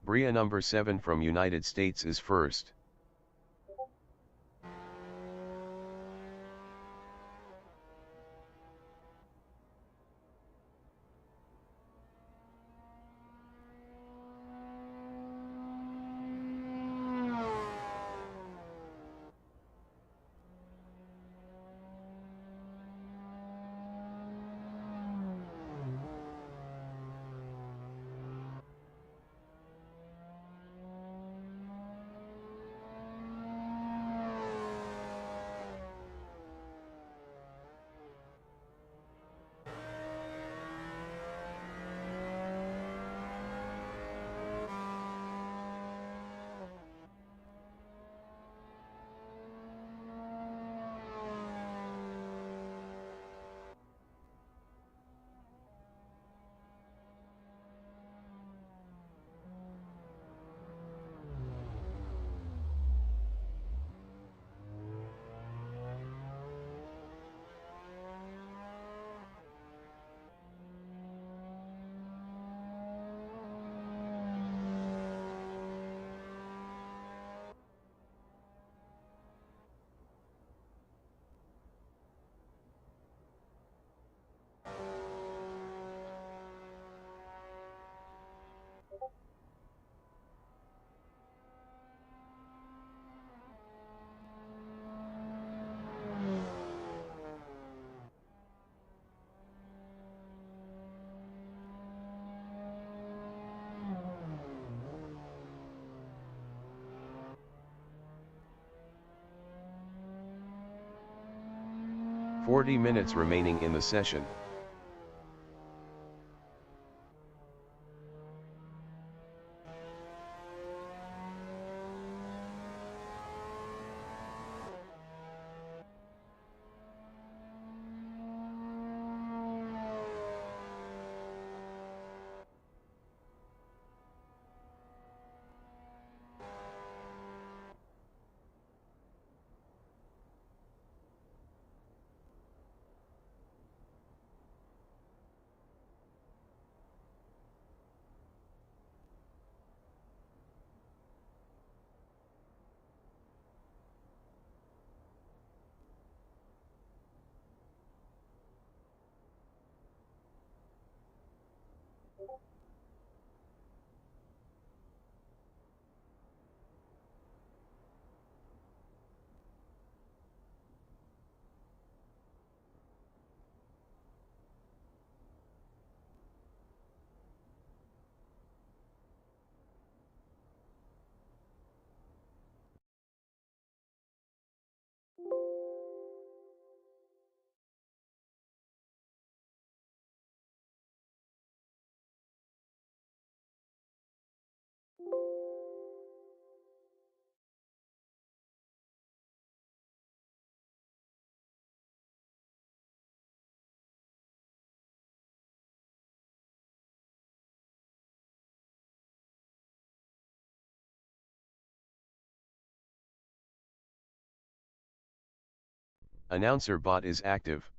Bria number 7 from United States is first. "40 minutes remaining in the session. Announcer bot is active.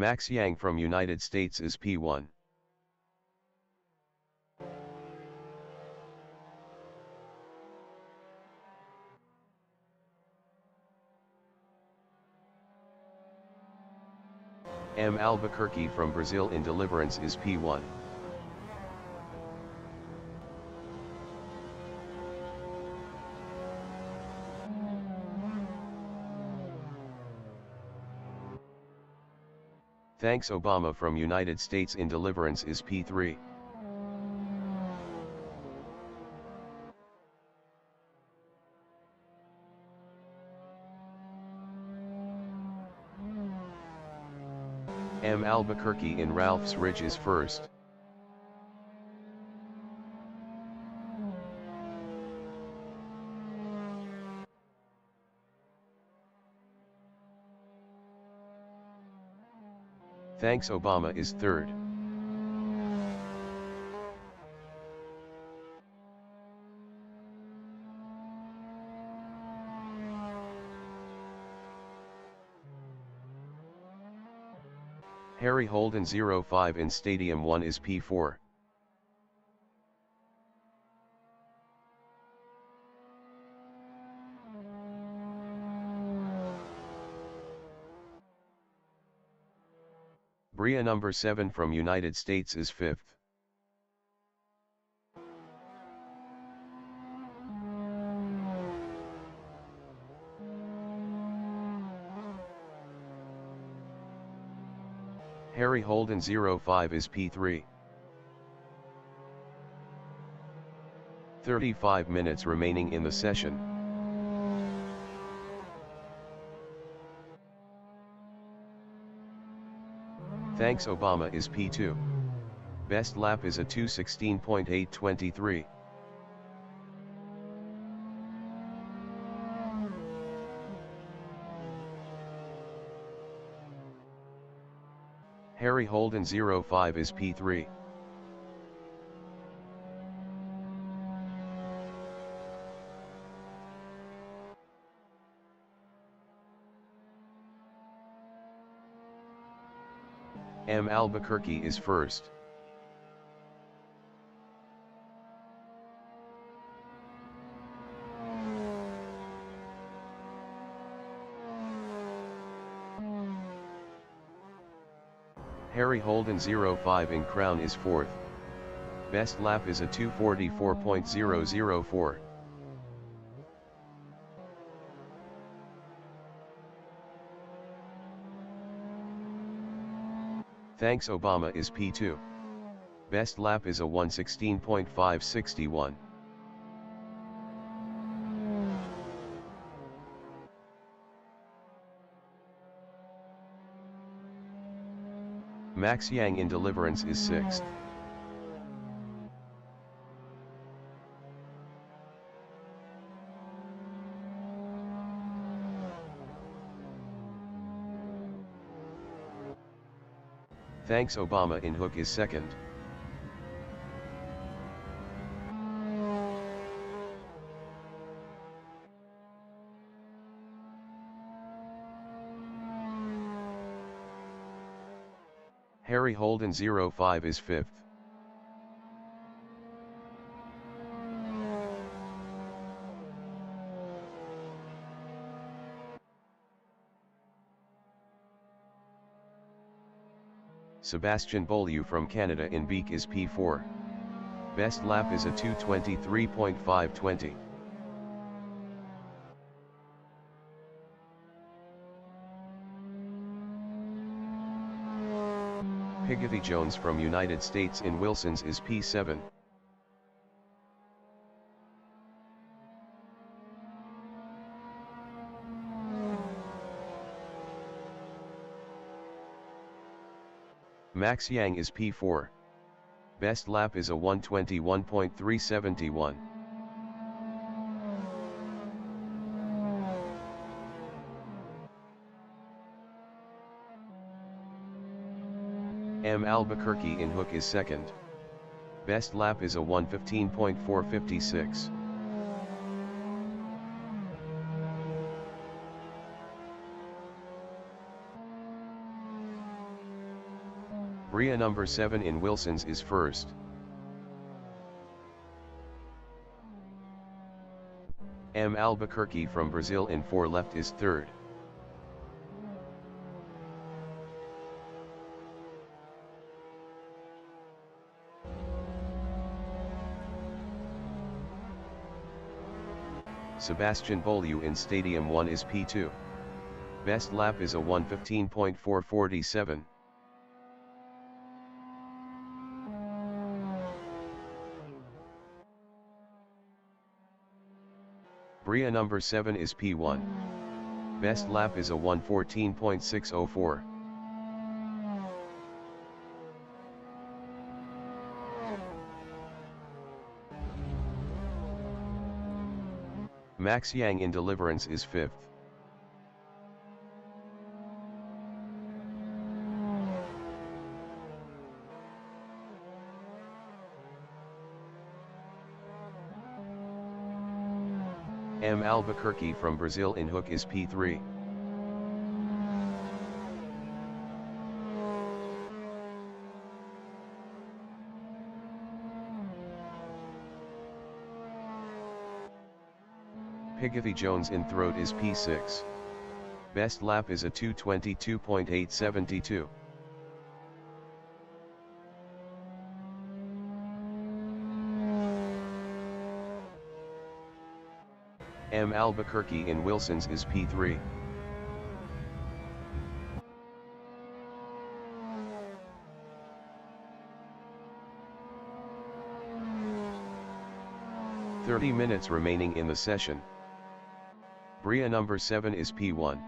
Max Yang from United States is P1. M. Albuquerque from Brazil in Deliverance is P1. Thanks Obama from United States in Deliverance is P3. M. Albuquerque in Ralph's Ridge is first. Thanks Obama is third. Harry Holden 05 in Stadium 1 is P4. Bria number 7 from United States is 5th. Harry Holden 05 is P3. 35 minutes remaining in the session. Thanks Obama is P2. Best lap is a 2:16.823. Harry Holden 05 is P3. M. Albuquerque is first. Harry Holden 05 in Crown is fourth. Best lap is a 2:44.004. Thanks Obama is P2. Best lap is a 1:16.561. Max Yang in Deliverance is 6th. Thanks Obama in Hook is 2nd. Harry Holden 05 is 5th. Sebastian Beaulieu from Canada in Beak is P4. Best lap is a 2:23.520. Piggotty Jones from United States in Wilsons is P7. Max Yang is P4. Best lap is a 1:21.371. M. Albuquerque in Hook is 2nd. Best lap is a 1:15.456. Bria number 7 in Wilsons is first. M. Albuquerque from Brazil in 4 left is third. Sebastian Beaulieu in Stadium 1 is P2. Best lap is a 1:15.447. Bria number 7 is P1. Best lap is a 1:14.604. Max Yang in deliverance is 5th. M. Albuquerque from Brazil in hook is P3. Pigothy Jones in throat is P6. Best lap is a 2:22.872. M. Albuquerque in Wilson's is P3. "30 minutes remaining in the session. Bria number 7 is P1.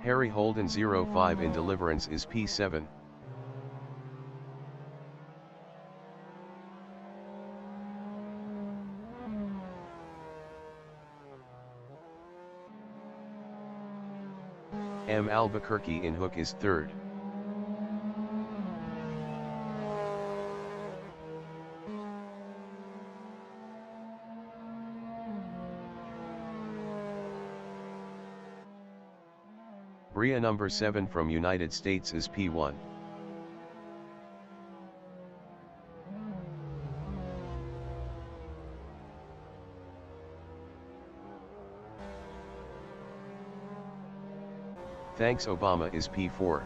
Harry Holden 05 in deliverance is P7. M. Albuquerque in hook is 3rd. Bria number 7 from United States is P1. Thanks Obama is P4.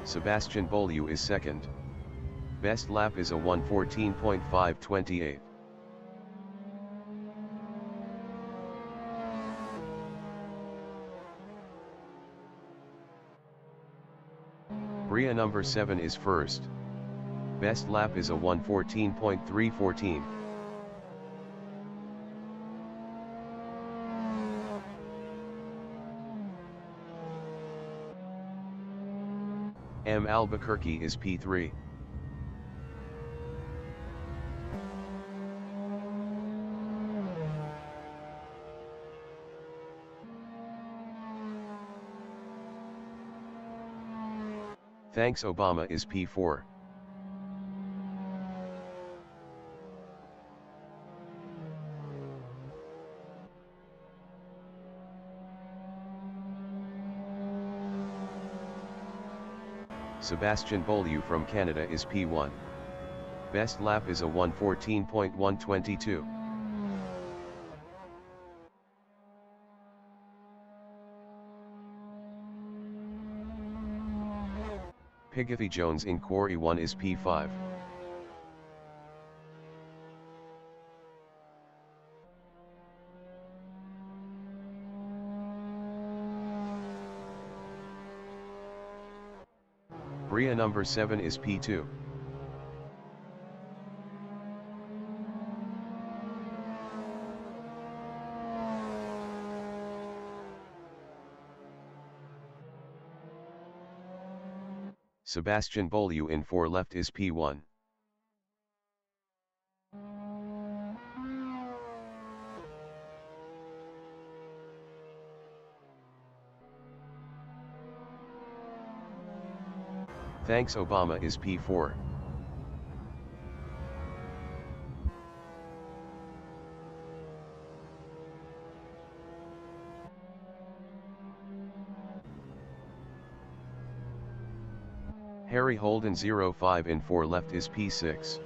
Sebastian Beaulieu is 2nd. Best lap is a 1:14.528. Bria number 7 is 1st. Best lap is a 1:14.314. M. Albuquerque is P3. Thanks Obama is P4. Sebastian Beaulieu from Canada is P1. Best lap is a 1:14.122. Pigothy Jones in Quarry 1 is P5. Bria number 7 is P2. Sebastian Beaulieu in 4 left is P1. Thanks Obama is P4. Harry Holden 05 in 4 left is P6.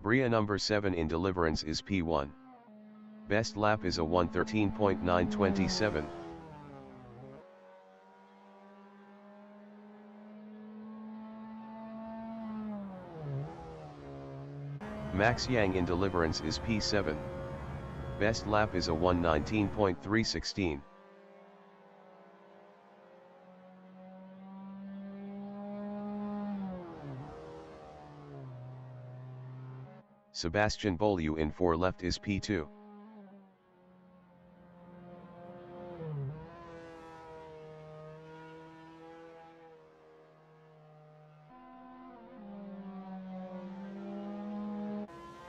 Bria number 7 in deliverance is P1. Best lap is a 1:13.927. Max Yang in deliverance is P7. Best lap is a 1:19.316. Sebastian Beaulieu in 4 left is P2.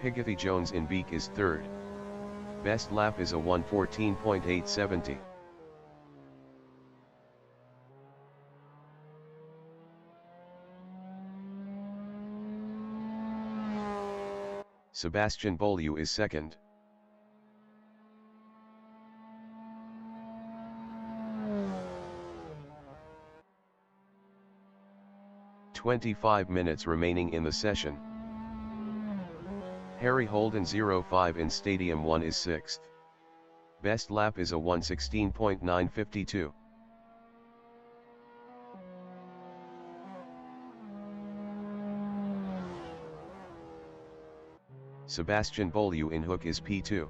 Pigothy Jones in Beek is 3rd. Best lap is a 1:14.870. Sebastian Beaulieu is 2nd. "25 minutes remaining in the session. Harry Holden 05 in Stadium 1 is 6th. Best lap is a 1:16.952. Sebastian Beaulieu in Hook is P2.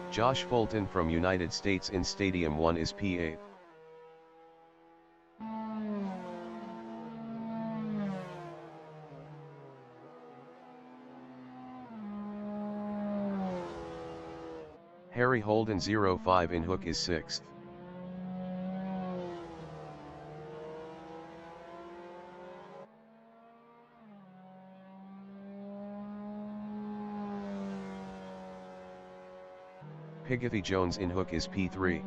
Josh Fulton from United States in Stadium 1 is P8. Harry Holden 05 in Hook is 6th. Pigothy Jones in Hook is P3.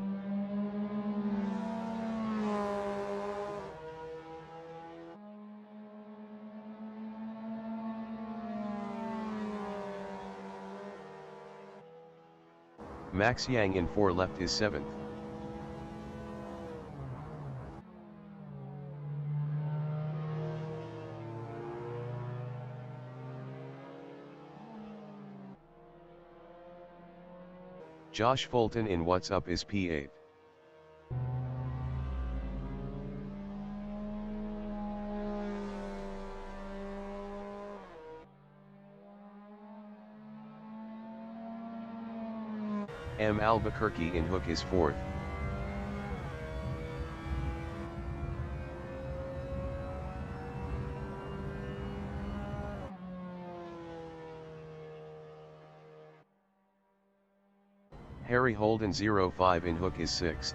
Max Yang in 4 left is 7th. Josh Fulton in What's Up is P8. M. Albuquerque in Hook is 4th. Harry Holden 05 in Hook is 6th.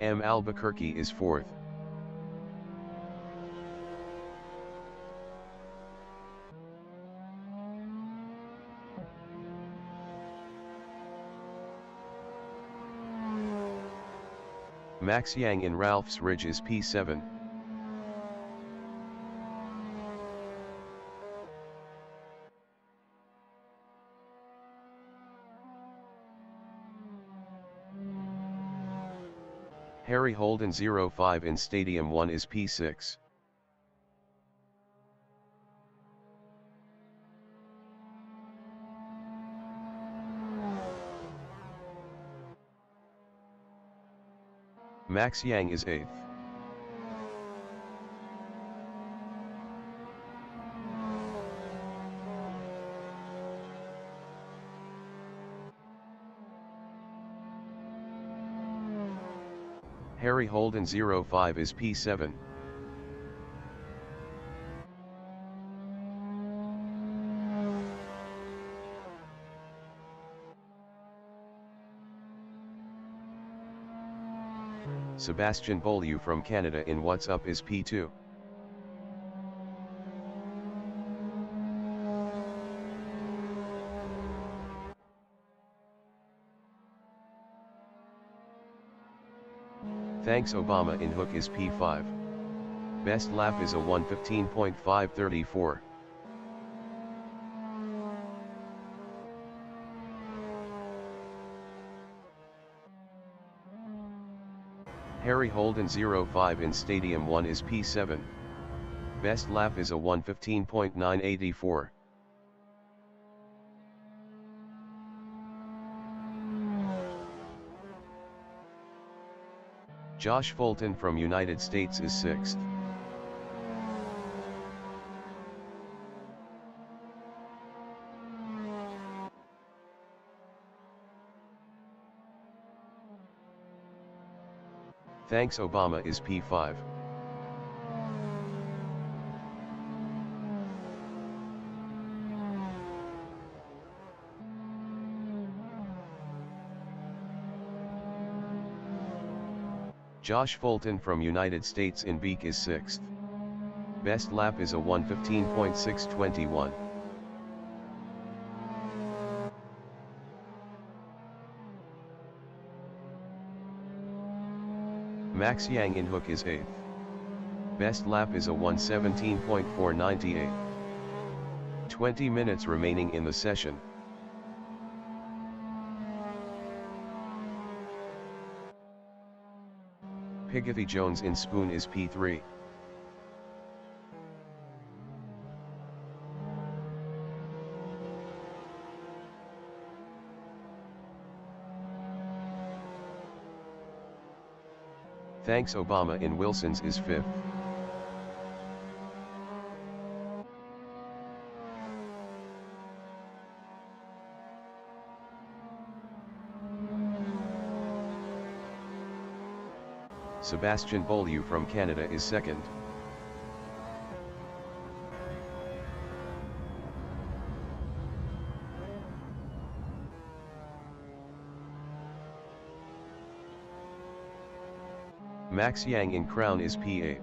M. Albuquerque is 4th. Max Yang in Ralph's Ridge is P7. Harry Holden 05 in Stadium 1 is P6. Max Yang is 8th. Harry Holden 05 is P7. Sebastian Beaulieu from Canada in What's Up is P2. Thanks Obama in Hook is P5. Best lap is a 1:15.534. Harry Holden 05 in Stadium 1 is P7. Best lap is a 1:15.984. Josh Fulton from United States is 6th. Thanks Obama is P5. Josh Fulton from United States in Beek is 6th. Best lap is a 1:15.621. Max Yang in Hook is 8th. Best lap is a 1:17.498. 20 minutes remaining in the session. Piggothy Jones in Spoon is P3. Thanks Obama in Wilson's is 5th. Sebastian Beaulieu from Canada is 2nd. Max Yang in Crown is P8.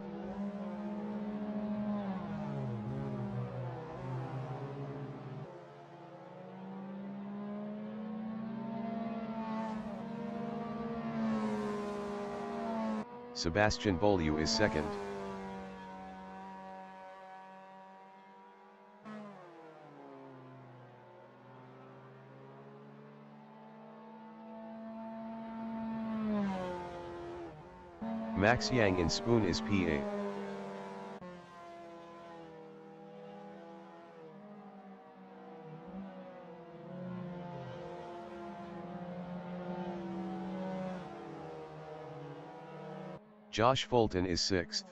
Sebastian Beaulieu is 2nd. Max Yang in Spoon is P8. Josh Fulton is 6th.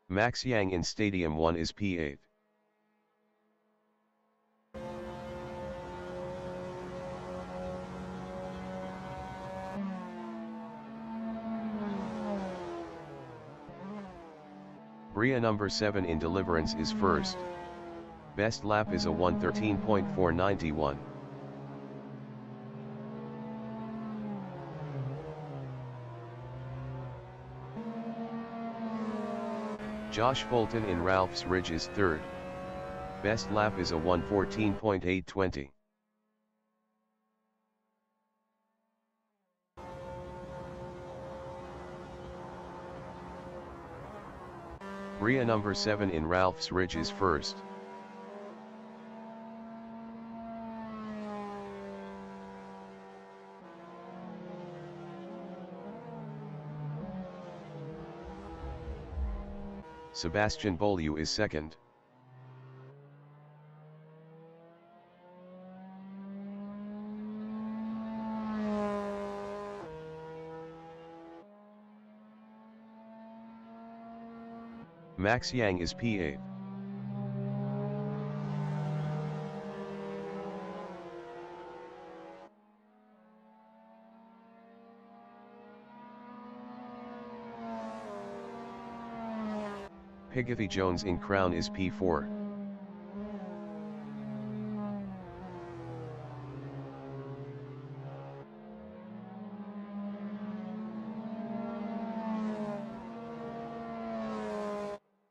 Max Yang in Stadium 1 is P8. Bria number 7 in Deliverance is 1st. Best lap is a 1:13.491. Josh Fulton in Ralph's Ridge is 3rd. Best lap is a 1:14.820. Bria number 7 in Ralph's Ridge is 1st. Sebastian Beaulieu is 2nd. Max Yang is P8. Piggothy Jones in Crown is P4.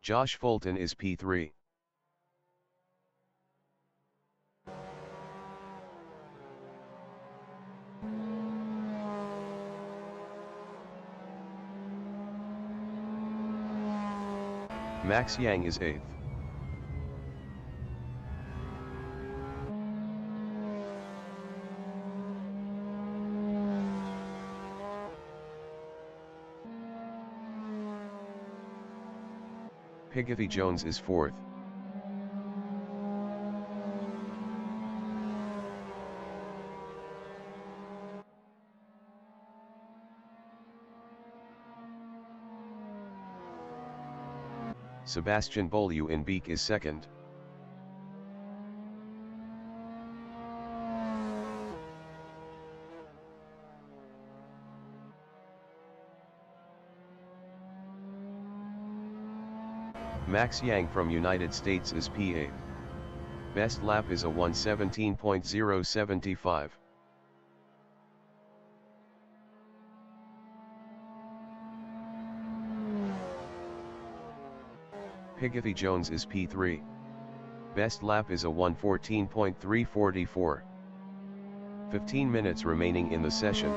Josh Fulton is P3. Max Yang is 8th. Pigothy Jones is fourth. Sebastian Beaulieu in Beek is second. Max Yang from United States is P8. Best lap is a 1:17.075. Pigothy Jones is P3. Best lap is a 1:14.344. 15 minutes remaining in the session.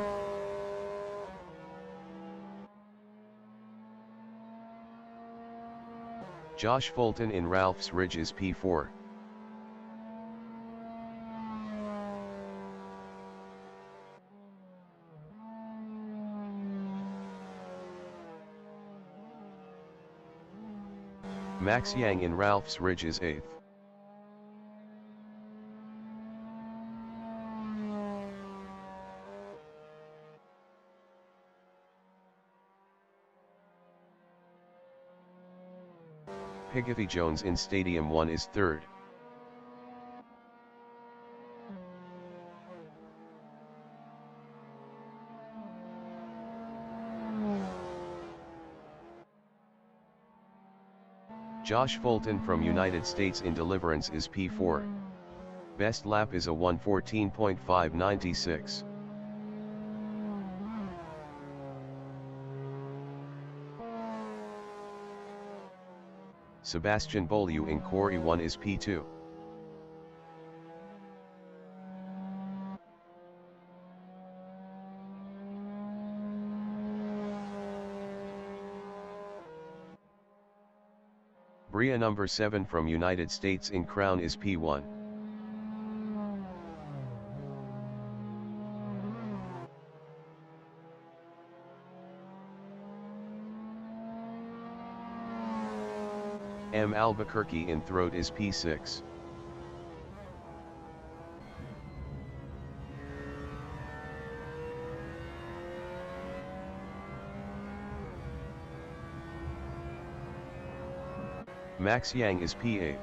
Josh Fulton in Ralph's Ridge is P4. Max Yang in Ralph's Ridge is 8th. Pigothy Jones in Stadium 1 is 3rd. Josh Fulton from United States in Deliverance is P4. Best lap is a 1:14.596. Sebastian Beaulieu in Corey 1 is P2. Bria number 7 from United States in Crown is P1. M. Albuquerque in Throat is P6. Max Yang is P8.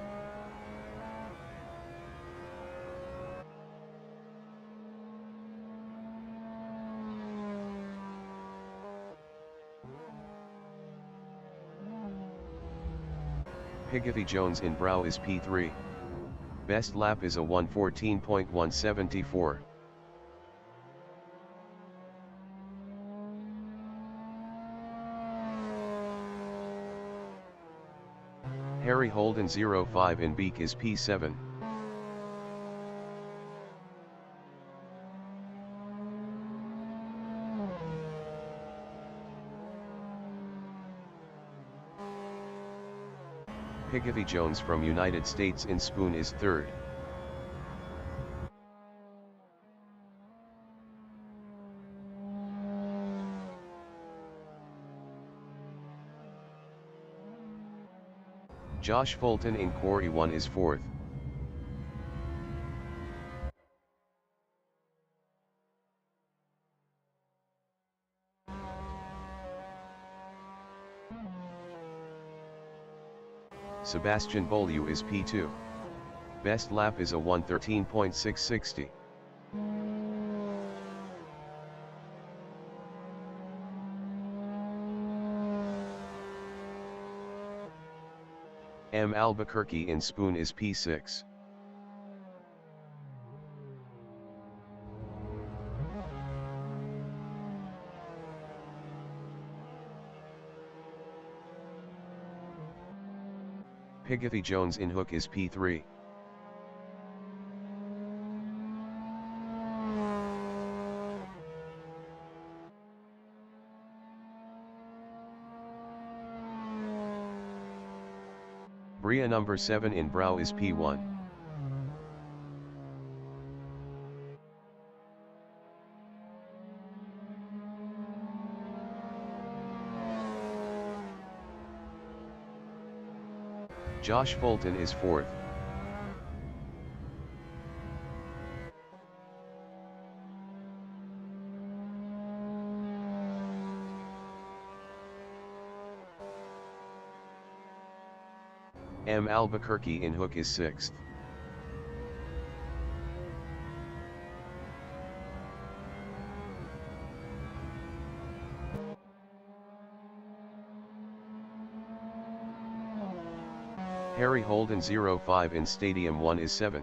Pigothy Jones in Brow is P3. Best lap is a 1:14.174. Harry Holden 05 in Beek is P7. Pigothy Jones from United States in Spoon is 3rd. Josh Fulton in Quarry 1 is 4th. Sebastian Beaulieu is P2. Best lap is a 1:13.660. M. Albuquerque in Spoon is P6. Pigothy Jones in Hook is P3. Bria number 7 in Brow is P1. Josh Fulton is 4th. M. Albuquerque in Hook is 6th. Harry Holden 05 in Stadium 1 is 7th.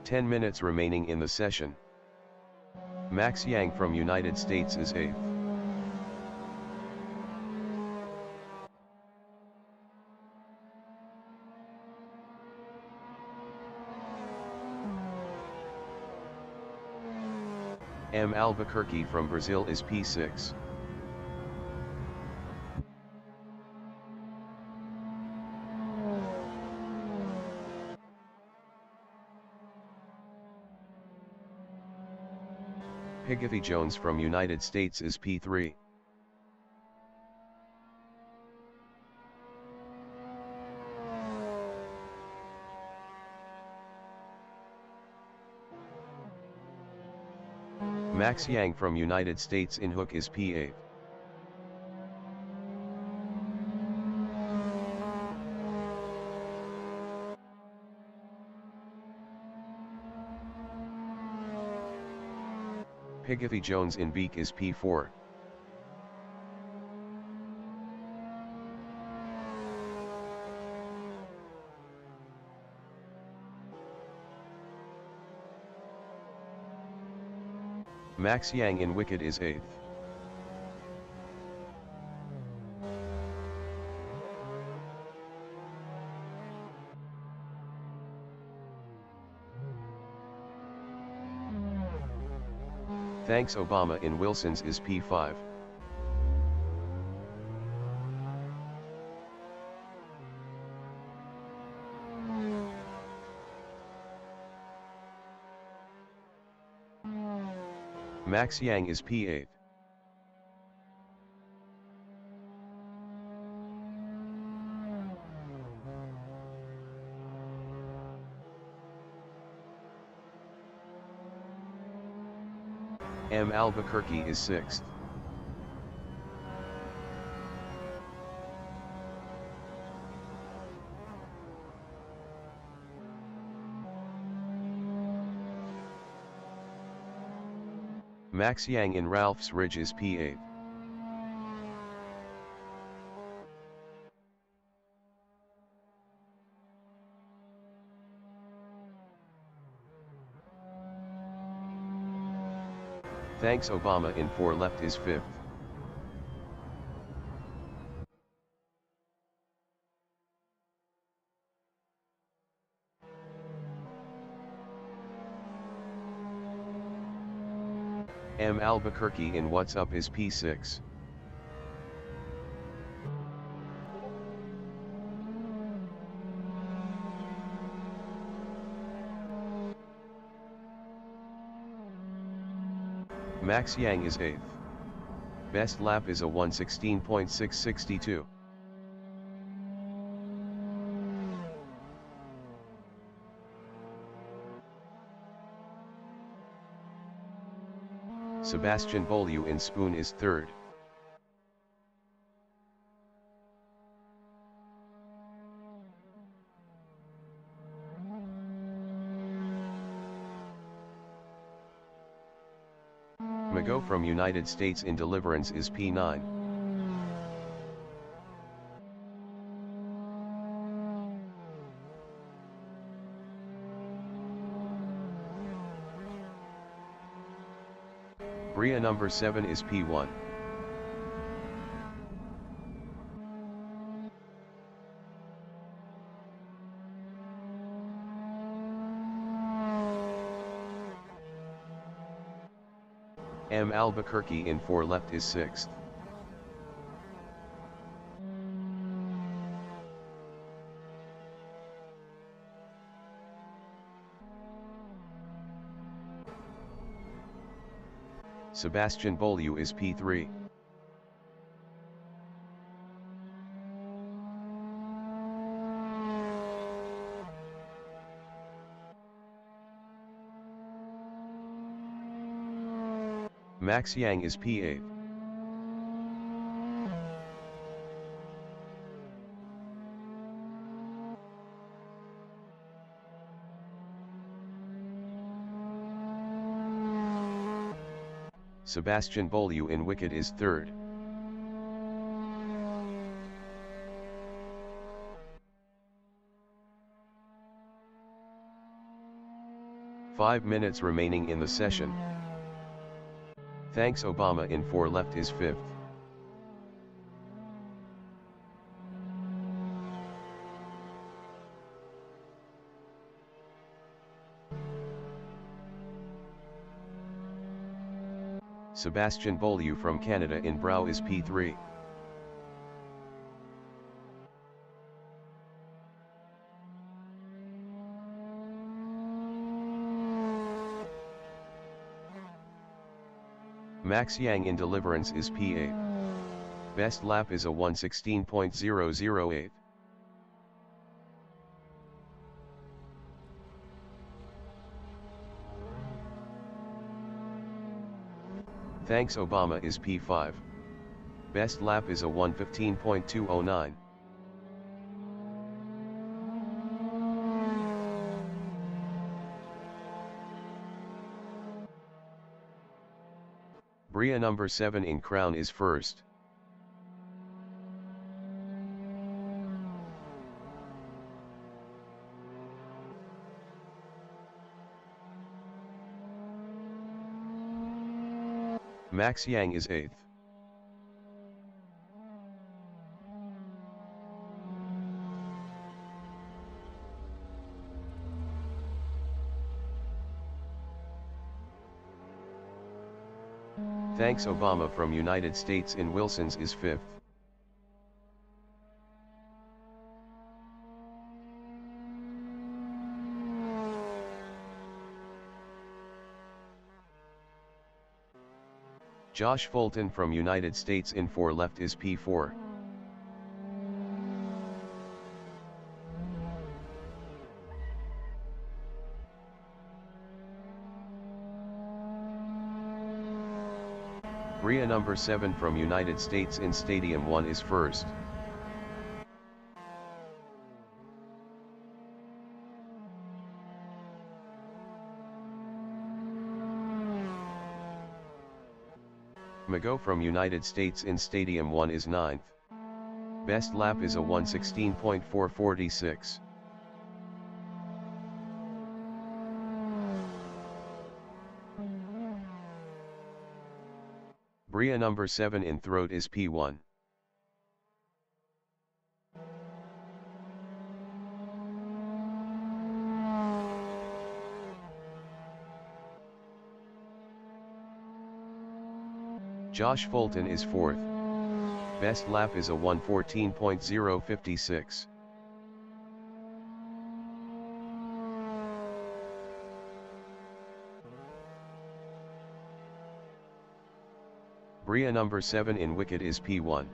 Ten minutes remaining in the session. Max Yang from United States is 8th. M. Albuquerque from Brazil is P6. Pigothy Jones from United States is P3. Max Yang from United States in Hook is P8. Pigothy Jones in Beak is P4. Max Yang in Wicked is 8th. Thanks Obama in Wilson's is P5. Max Yang is P8. M. Albuquerque is 6th. Max Yang in Ralph's Ridge is P8. Thanks Obama in 4 left is 5th. M. Albuquerque in What's Up is P6. Max Yang is 8th. Best lap is a 1:16.662. Sebastian Beaulieu in Spoon is 3rd. Mago from United States in Deliverance is P9. Bria number 7 is P1. M. Albuquerque in 4 left is 6th. Sebastian Beaulieu is P3. Max Yang is P8. Sebastian Beaulieu in wicket is third. Five minutes remaining in the session. Thanks Obama in 4 left is fifth. Sebastian Beaulieu from Canada in brow is P3. Max Yang in deliverance is P8. Best lap is a 1:16.008. Thanks Obama is P5. Best lap is a 1:15.209. Bria number 7 in crown is first. Max Yang is 8th. Thanks Obama from United States in Wilson's is 5th. Josh Fulton from United States in 4 left is P4. Bria number 7 from United States in Stadium 1 is first. Mago from United States in Stadium 1 is 9th. Best lap is a 1:16.446. Bria number 7 in throat is P1. Josh Fulton is 4th. Best lap is a 1:14.056. Bria number 7 in wicket is P1.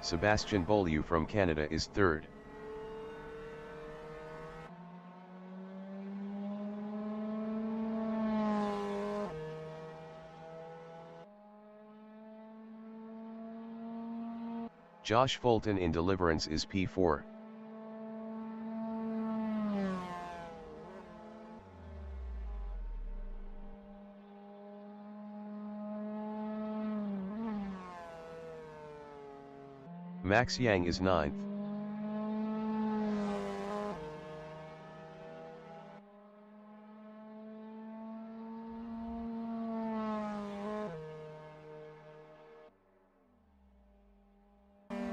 Sebastian Beaulieu from Canada is third. Josh Fulton in deliverance is P4. Max Yang is 9th.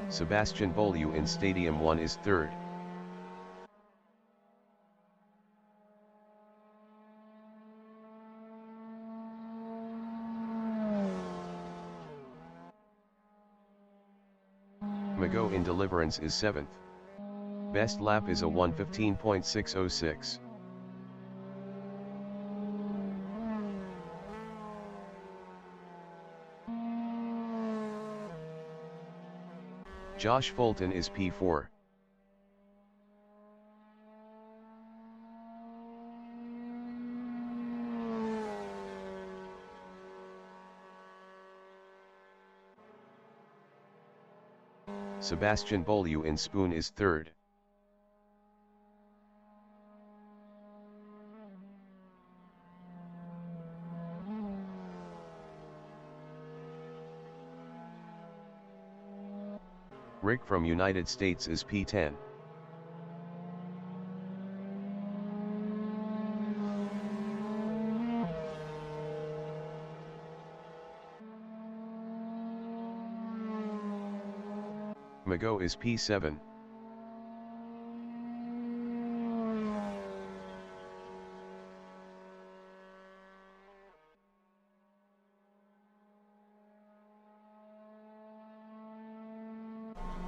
Sebastian Beaulieu in Stadium 1 is third. Mago in Deliverance is 7th. Best lap is a 1:15.606. Josh Fulton is P4. Sebastian Beaulieu in Spoon is 3rd. Rick from United States is P10. Mago is P7.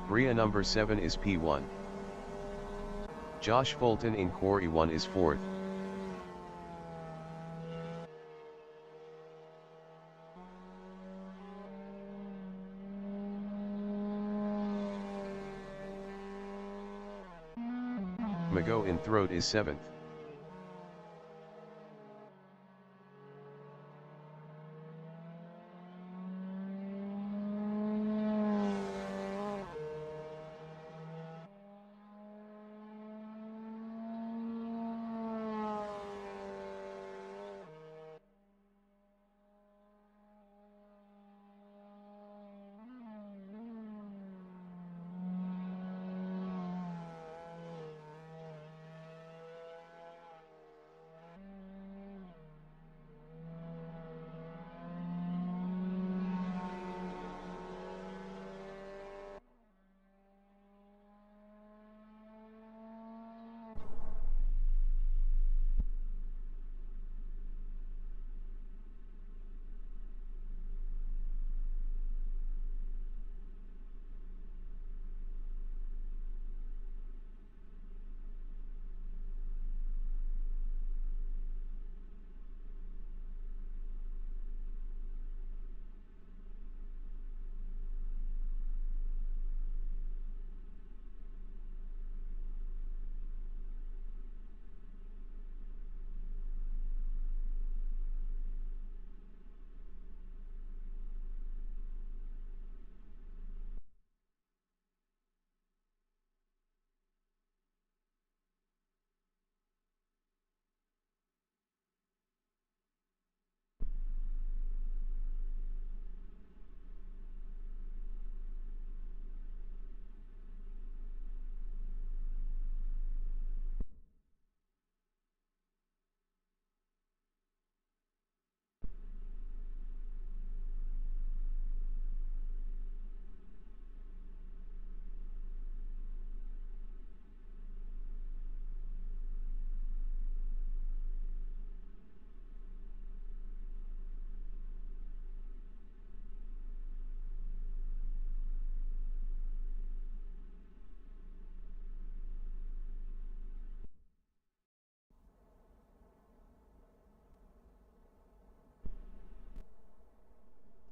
Bria number 7 is P1. Josh Fulton in Quarry 1 is 4th. Mago in Throat is 7th.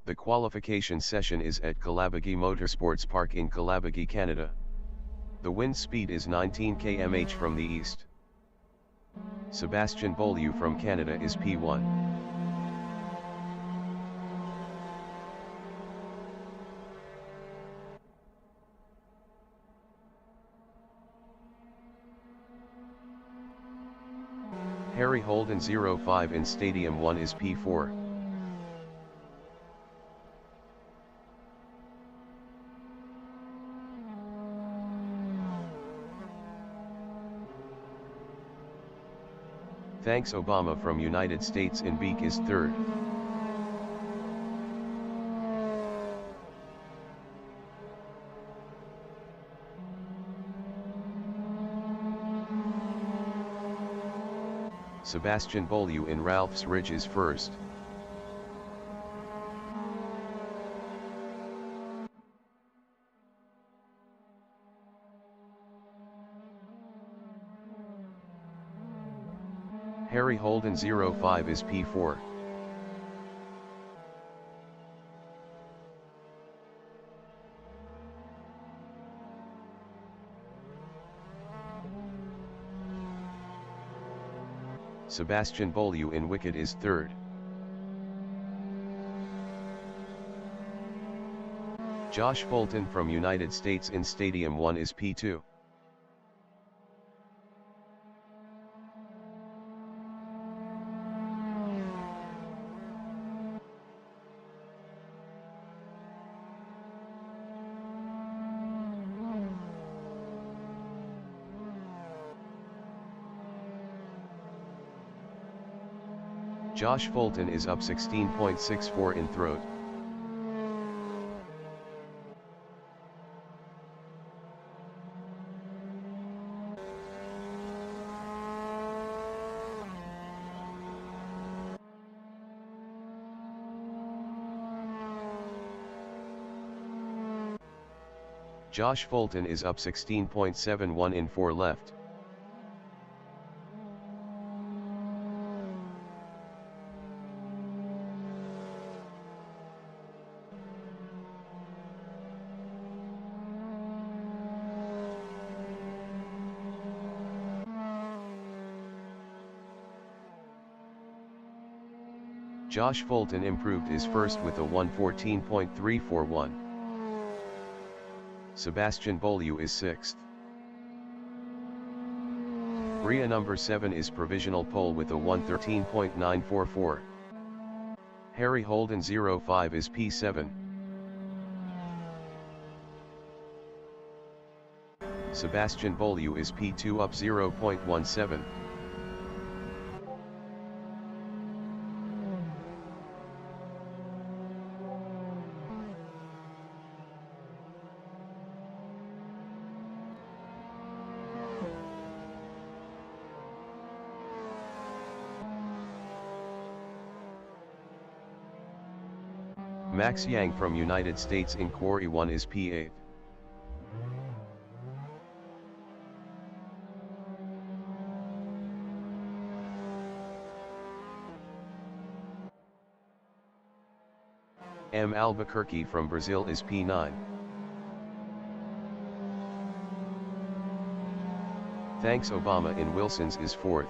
The qualification session is at Calabogie Motorsports Park in Calabogie, Canada. The wind speed is 19 km/h from the east. Sebastian Beaulieu from Canada is P1. Harry Holden 05 in Stadium 1 is P4. Thanks Obama from United States in Beak is 3rd. Sebastian Beaulieu in Ralph's Ridge is 1st. Harry Holden 05 is P4. Sebastian Beaulieu in wicket is third. Josh Fulton from United States in Stadium 1 is P2. Josh Fulton is up 16.64 in throat. Josh Fulton is up 16.71 in 4 left. Josh Fulton improved his first with a 114.341. Sebastian Beaulieu is 6th. Bria number 7 is provisional pole with a 113.944. Harry Holden 05 is P7. Sebastian Beaulieu is P2 up 0.17. Max Yang from United States in Quarry 1 is P8. M. Albuquerque from Brazil is P9. Thanks Obama in Wilson's is 4th.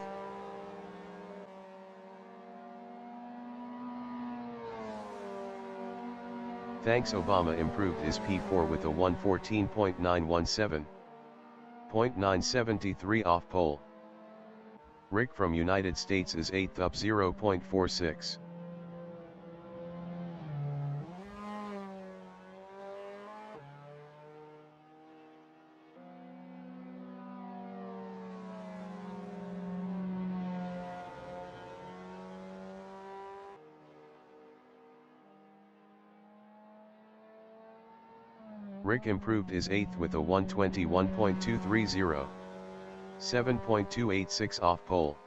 Thanks Obama improved his P4 with a 114.917. 0.973 off pole. Rick from United States is 8th up 0.46. Rick improved his 8th with a 121.230. 7.286 off pole.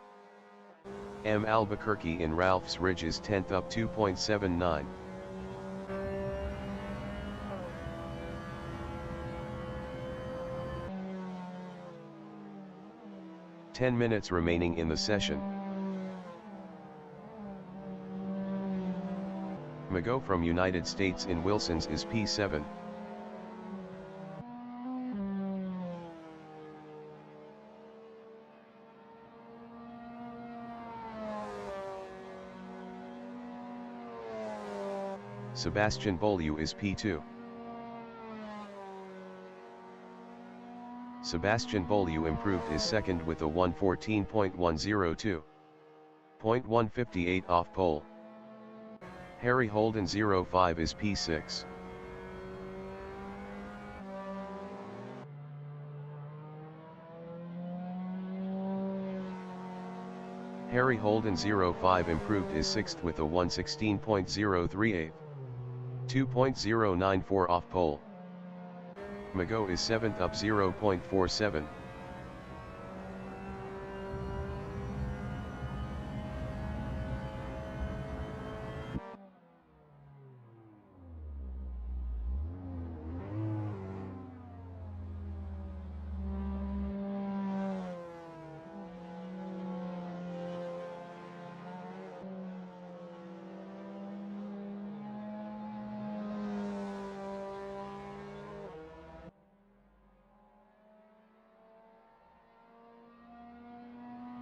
M. Albuquerque in Ralph's Ridge is 10th up 2.79. Ten minutes remaining in the session. Mago from United States in Wilson's is P7. Sebastian Beaulieu is P2. Sebastian Beaulieu improved his second with a 114.102. 0.158 off pole. Harry Holden 05 is P6. Harry Holden 05 improved his sixth with a 116.038. 2.094 off pole. Mago is 7th up 0.47.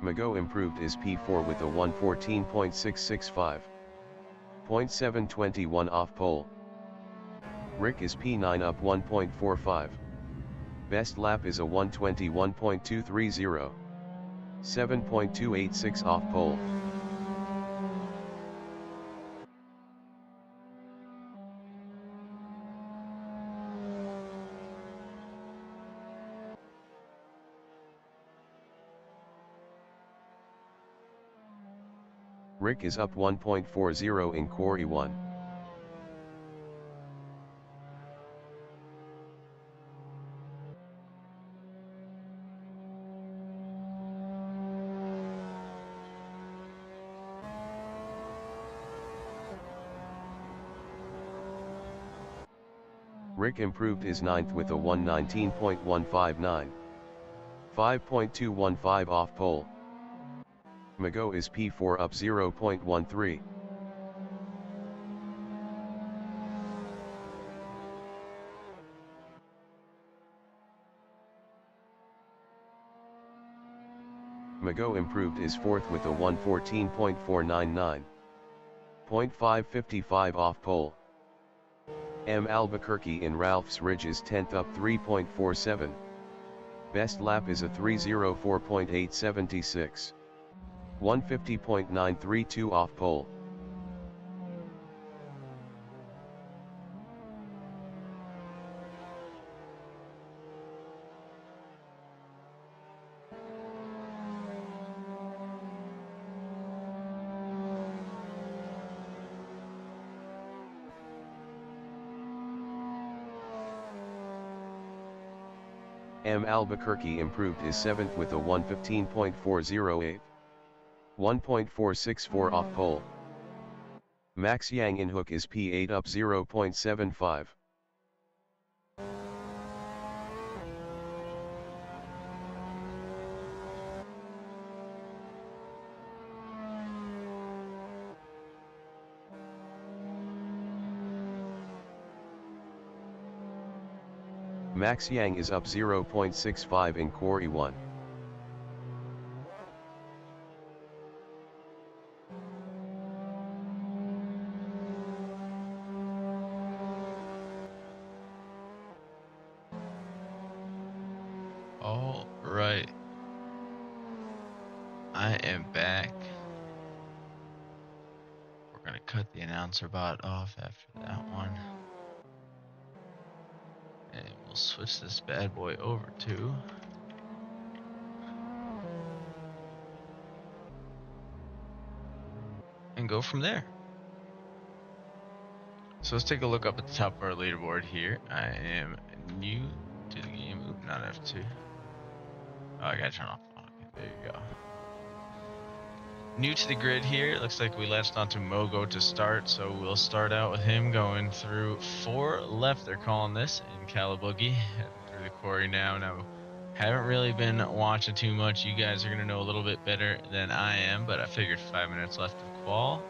Mago improved is P4 with a 114.665. 0.721 off pole. Rick is P9 up 1.45. Best lap is a 121.230. 7.286 off pole. Rick is up 1.40 in Core E1. Rick improved his 9th with a 119.159. 5.215 off pole. Mago is P4 up 0.13. Mago improved his 4th with a 114.499. 0.555 off pole. M. Albuquerque in Ralph's Ridge is 10th up 3.47. Best lap is a 304.876. 150.932 off pole. M. Albuquerque improved his 7th with a 115.408. 1.464 off pole. Max Yang in Hook is P8 up 0.75. Max Yang is up 0.65 in Core E1. All right. I am back. We're going to cut the announcer bot off after that one. And we'll switch this bad boy over to and go from there. So let's take a look up at the top of our leaderboard here. I am new to the game. Oop, not F2. Oh, I gotta turn off. Okay, there you go. New to the grid here. It looks like we latched onto Mogo to start, so we'll start out with him going through 4 left, they're calling this, in Calabogie. Heading through the quarry now. Now, haven't really been watching too much. You guys are going to know a little bit better than I am, but I figured 5 minutes left of qual.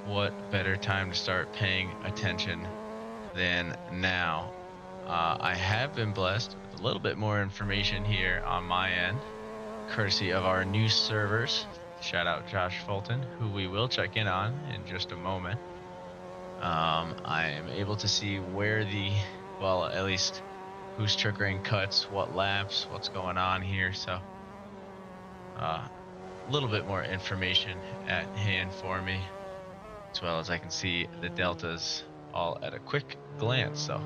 What better time to start paying attention than now? I have been blessed with a little bit more information here on my end, courtesy of our new servers. Shout out Josh Fulton, who we will check in on in just a moment. I am able to see where well, at least who's triggering cuts, what laps, what's going on here. So a little bit more information at hand for me, as well as I can see the deltas all at a quick glance. So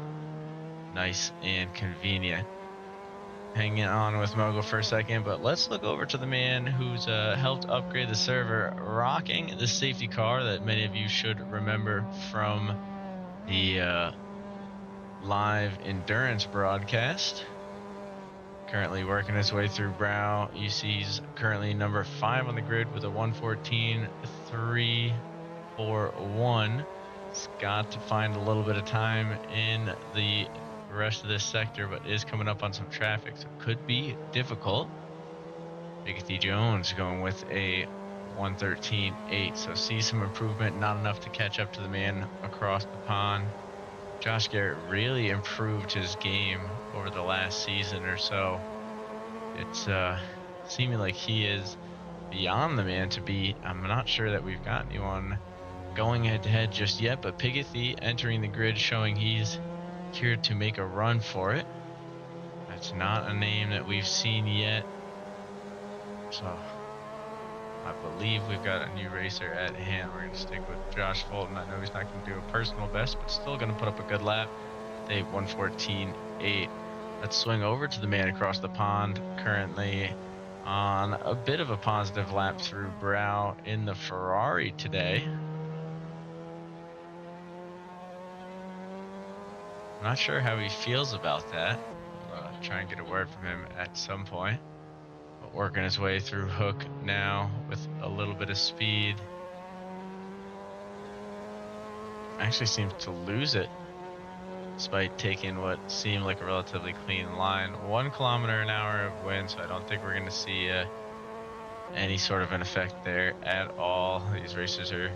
nice and convenient. Hanging on with Mogo for a second, but let's look over to the man who's helped upgrade the server, rocking the safety car that many of you should remember from the live endurance broadcast. Currently working his way through Brow. You see he's currently number 5 on the grid with a 114.341. He's got to find a little bit of time in the rest of this sector, but is coming up on some traffic, so it could be difficult. Bigathy Jones going with a 113.8, so see some improvement, not enough to catch up to the man across the pond. Josh Garrett really improved his game over the last season or so. It's seeming like he is beyond the man to beat. I'm not sure that we've got anyone going head to head just yet, but Pigathy entering the grid, showing he's here to make a run for it. That's not a name that we've seen yet. So I believe we've got a new racer at hand. We're going to stick with Josh Fulton. I know he's not going to do a personal best, but still going to put up a good lap. They 1:14.8. Let's swing over to the man across the pond, currently on a bit of a positive lap through Brow in the Ferrari today. I'm not sure how he feels about that. Try and get a word from him at some point. But working his way through Hook now with a little bit of speed. Actually seems to lose it, despite taking what seemed like a relatively clean line. 1 kilometer an hour of wind, so I don't think we're going to see any sort of an effect there at all. These racers are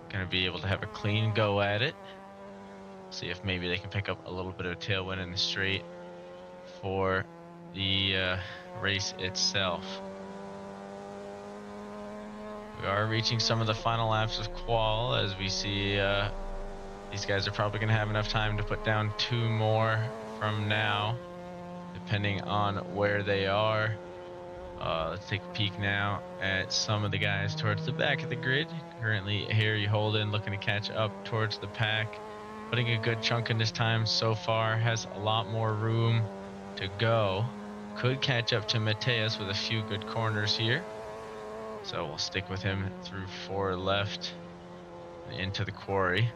going to be able to have a clean go at it. See if maybe they can pick up a little bit of a tailwind in the straight for the race itself. We are reaching some of the final laps of qual, as we see these guys are probably going to have enough time to put down 2 more from now, depending on where they are. Let's take a peek now at some of the guys towards the back of the grid. Currently, Harry Holden looking to catch up towards the pack, putting a good chunk in his time so far, has a lot more room to go. Could catch up to Mateus with a few good corners here. So we'll stick with him through 4 left into the quarry.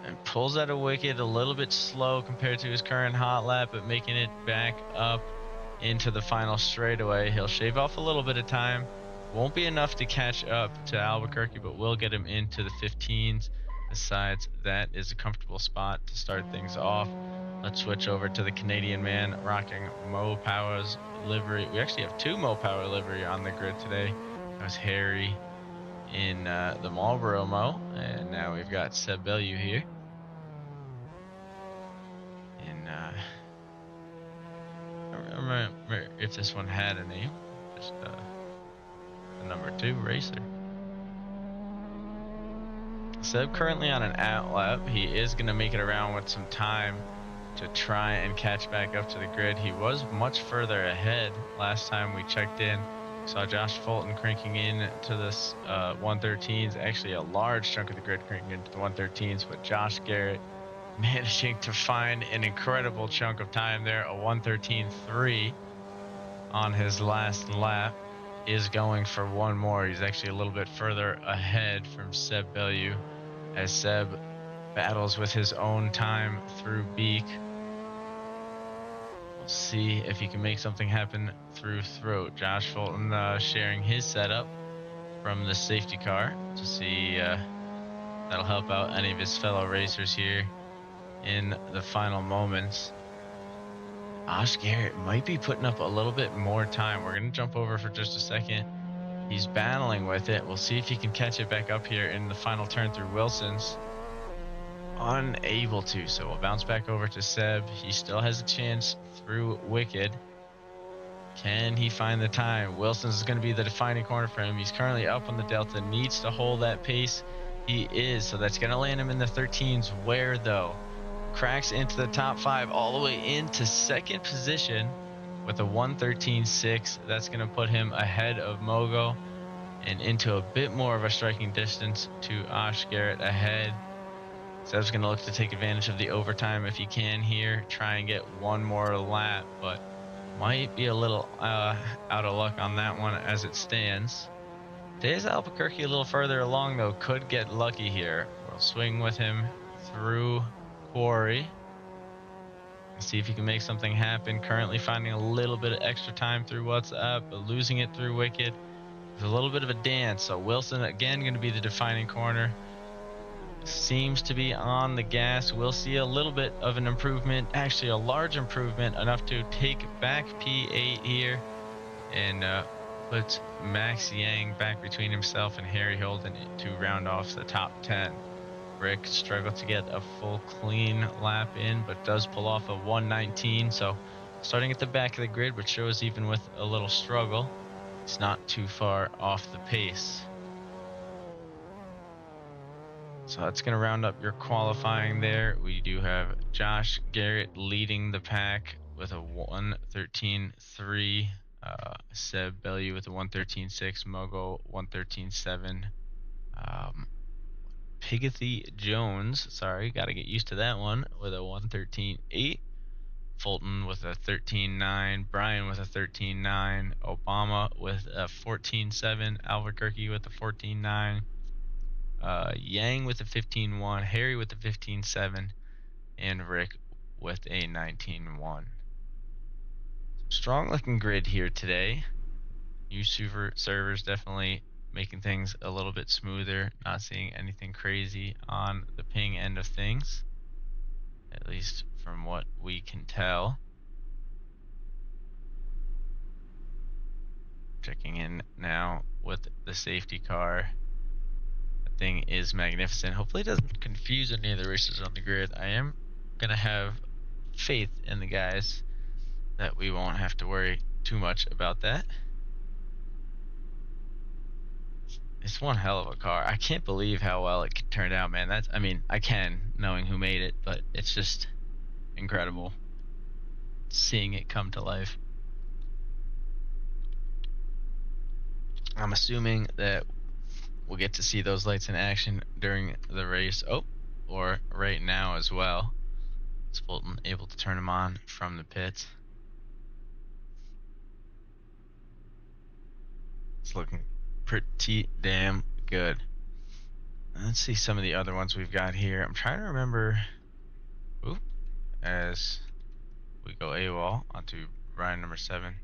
And pulls out a wicket a little bit slow compared to his current hot lap, but making it back up into the final straightaway. He'll shave off a little bit of time. Won't be enough to catch up to Albuquerque, but will get him into the 15s. Besides, that is a comfortable spot to start things off. Let's switch over to the Canadian man rocking Mo Power's livery. We actually have 2 Mo Power livery on the grid today. That was Harry in the Marlboro Mo, and now we've got Seb Bellew here. And I don't remember if this one had a name. Just the number 2 racer. Seb currently on an out lap. He is going to make it around with some time to try and catch back up to the grid. He was much further ahead last time we checked in. Saw Josh Fulton cranking in to this 113s. Actually, a large chunk of the grid cranking into the 113s, but Josh Garrett managing to find an incredible chunk of time there. A 113.3 on his last lap. Is going for 1 more. He's actually a little bit further ahead from Seb Bellew as Seb battles with his own time through Beak. We'll see if he can make something happen through Throat. Josh Fulton sharing his setup from the safety car to see that'll help out any of his fellow racers here in the final moments. Osh Garrett might be putting up a little bit more time. We're going to jump over for just a second. He's battling with it. We'll see if he can catch it back up here in the final turn through Wilson's. Unable to, so we'll bounce back over to Seb. He still has a chance through Wicked. Can he find the time? Wilson's is going to be the defining corner for him. He's currently up on the Delta. Needs to hold that pace. He is, so that's going to land him in the 13s. Where, though? Cracks into the top 5 all the way into 2nd position with a 113.6. That's going to put him ahead of Mogo and into a bit more of a striking distance to Osh Garrett ahead. Seb's going to look to take advantage of the overtime if he can here. Try and get 1 more lap, but might be a little out of luck on that one as it stands. Days Albuquerque a little further along, though. Could get lucky here. We'll swing with him through Quarry. See if he can make something happen. Currently finding a little bit of extra time through What's Up, but losing it through Wicked. There's a little bit of a dance. So Wilson again going to be the defining corner. Seems to be on the gas. We'll see a little bit of an improvement, actually a large improvement, enough to take back P8 here and put Max Yang back between himself and Harry Holden to round off the top 10. Rick struggled to get a full clean lap in, but does pull off a 119. So starting at the back of the grid, which shows even with a little struggle, it's not too far off the pace. So that's going to round up your qualifying there. We do have Josh Garrett leading the pack with a 113.3. Seb Bellew with a 113.6. Mogo 113.7. Pigathy Jones, sorry, got to get used to that one, with a 113.8. Fulton with a 13.9. Brian with a 13.9. Obama with a 14.7. Albuquerque with a 14.9. Yang with a 15.1. Harry with a 15.7. And Rick with a 19.1. Strong looking grid here today. New servers definitely making things a little bit smoother. Not seeing anything crazy on the ping end of things, at least from what we can tell. Checking in now with the safety car. The thing is magnificent. Hopefully it doesn't confuse any of the racers on the grid. I am gonna have faith in the guys that we won't have to worry too much about that. It's one hell of a car. I can't believe how well it turned out, man. I mean, I can, knowing who made it, but it's just incredible seeing it come to life. I'm assuming that we'll get to see those lights in action during the race. Oh, or right now as well. Is Fulton able to turn them on from the pits? It's looking pretty damn good. Let's see some of the other ones we've got here. I'm trying to remember. Ooh, as we go AWOL onto Ryan number 7.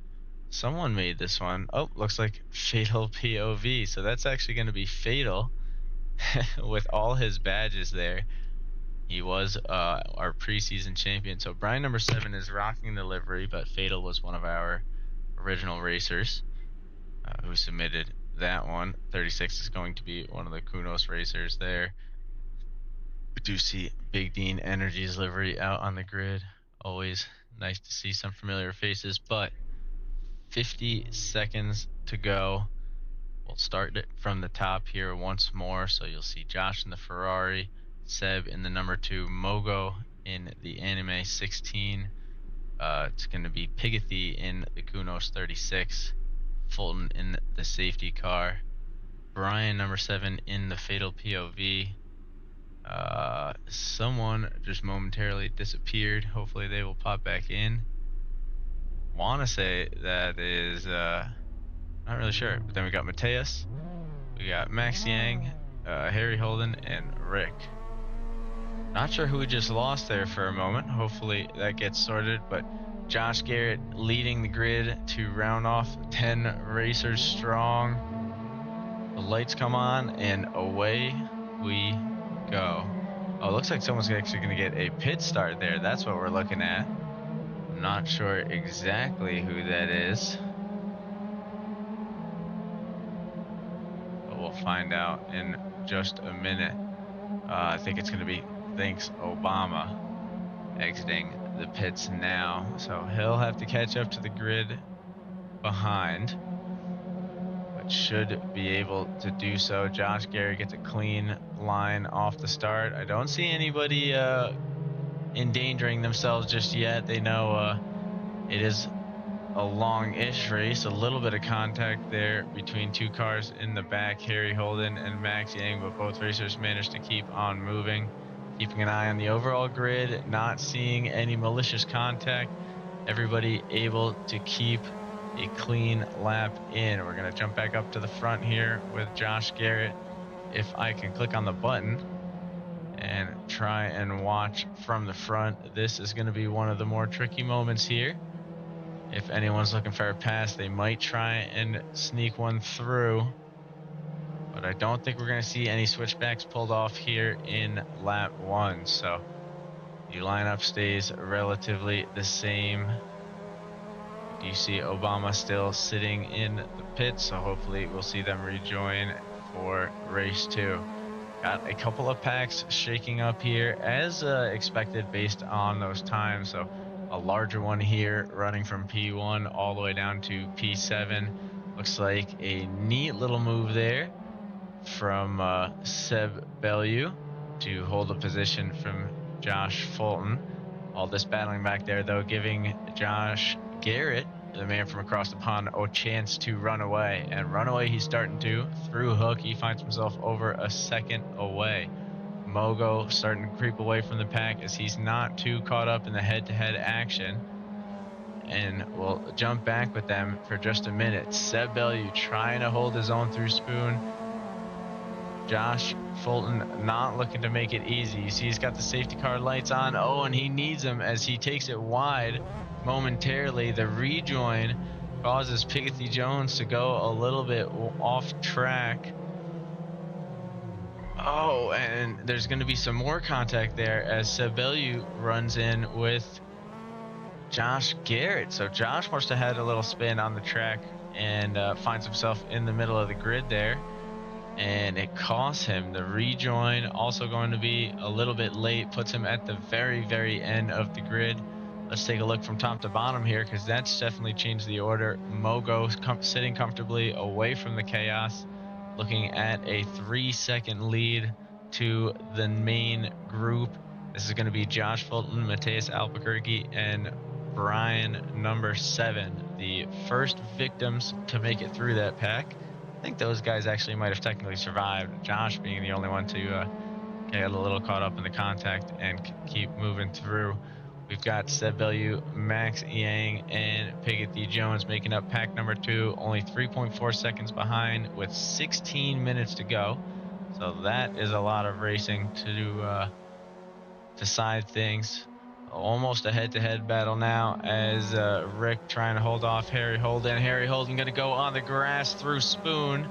Someone made this one. Oh, looks like Fatal POV. So that's actually going to be Fatal with all his badges there. He was our preseason champion. So Brian number 7 is rocking the livery, but Fatal was one of our original racers who submitted that one. 36 is going to be one of the Kunos racers there. We do see Big Dean Energy's livery out on the grid. Always nice to see some familiar faces, but 50 seconds to go. We'll start it from the top here once more. So you'll see Josh in the Ferrari, Seb in the number 2, Mogo in the Anime 16. It's going to be Pigathy in the Kunos 36. Fulton in the safety car, Brian number 7 in the Fatal POV. Someone just momentarily disappeared. Hopefully they will pop back in. Wanna say that is not really sure. But then we got Mateus, we got Max Yang, Harry Holden, and Rick. Not sure who we just lost there for a moment. Hopefully that gets sorted, but Josh Garrett leading the grid to round off 10 racers strong. The lights come on and away we go. Oh, it looks like someone's actually going to get a pit start there. That's what we're looking at. I'm not sure exactly who that is, but we'll find out in just a minute. I think it's going to be Thanks Obama exiting the pits now, so he'll have to catch up to the grid behind, but should be able to do so. Josh Garrett gets a clean line off the start. I don't see anybody endangering themselves just yet. They know it is a long-ish race. A little bit of contact there between two cars in the back, Harry Holden and Max Yang, but both racers managed to keep on moving. Keeping an eye on the overall grid, not seeing any malicious contact. Everybody able to keep a clean lap in. We're going to jump back up to the front here with Josh Garrett. If I can click on the button and try and watch from the front, this is going to be one of the more tricky moments here. If anyone's looking for a pass, they might try and sneak one through. But I don't think we're going to see any switchbacks pulled off here in lap 1. So the lineup stays relatively the same. You see Obama still sitting in the pits, so hopefully we'll see them rejoin for race 2. Got a couple of packs shaking up here as expected based on those times. So a larger one here running from P1 all the way down to P7. Looks like a neat little move there from Seb Bellew to hold a position from Josh Fulton. All this battling back there, though, giving Josh Garrett, the man from across the pond, a chance to run away. And run away he's starting to. Through hook, he finds himself over a second away. Mogo starting to creep away from the pack as he's not too caught up in the head-to-head action. And we'll jump back with them for just a minute. Seb Bellew trying to hold his own through Spoon. Josh Fulton not looking to make it easy. You see he's got the safety car lights on. Oh, and he needs them as he takes it wide momentarily. The rejoin causes Piggothy Jones to go a little bit off track. Oh, and there's going to be some more contact there as Seb Bellew runs in with Josh Garrett. So Josh must have had a little spin on the track and finds himself in the middle of the grid there. And it costs him. The rejoin also going to be a little bit late, puts him at the very, very end of the grid. Let's take a look from top to bottom here because that's definitely changed the order. Mogo sitting comfortably away from the chaos, looking at a 3-second lead to the main group. This is going to be Josh Fulton, Mateus Albuquerque, and Brian number 7, the first victims to make it through that pack. I think those guys actually might have technically survived, Josh being the only one to get a little caught up in the contact and keep moving through. We've got Seb Bellew, Max Yang, and Piggothy Jones making up pack number 2, only 3.4 seconds behind with 16 minutes to go. So that is a lot of racing to decide things. Almost a head-to-head battle now as Rick trying to hold off Harry Holden. Harry Holden going to go on the grass through Spoon.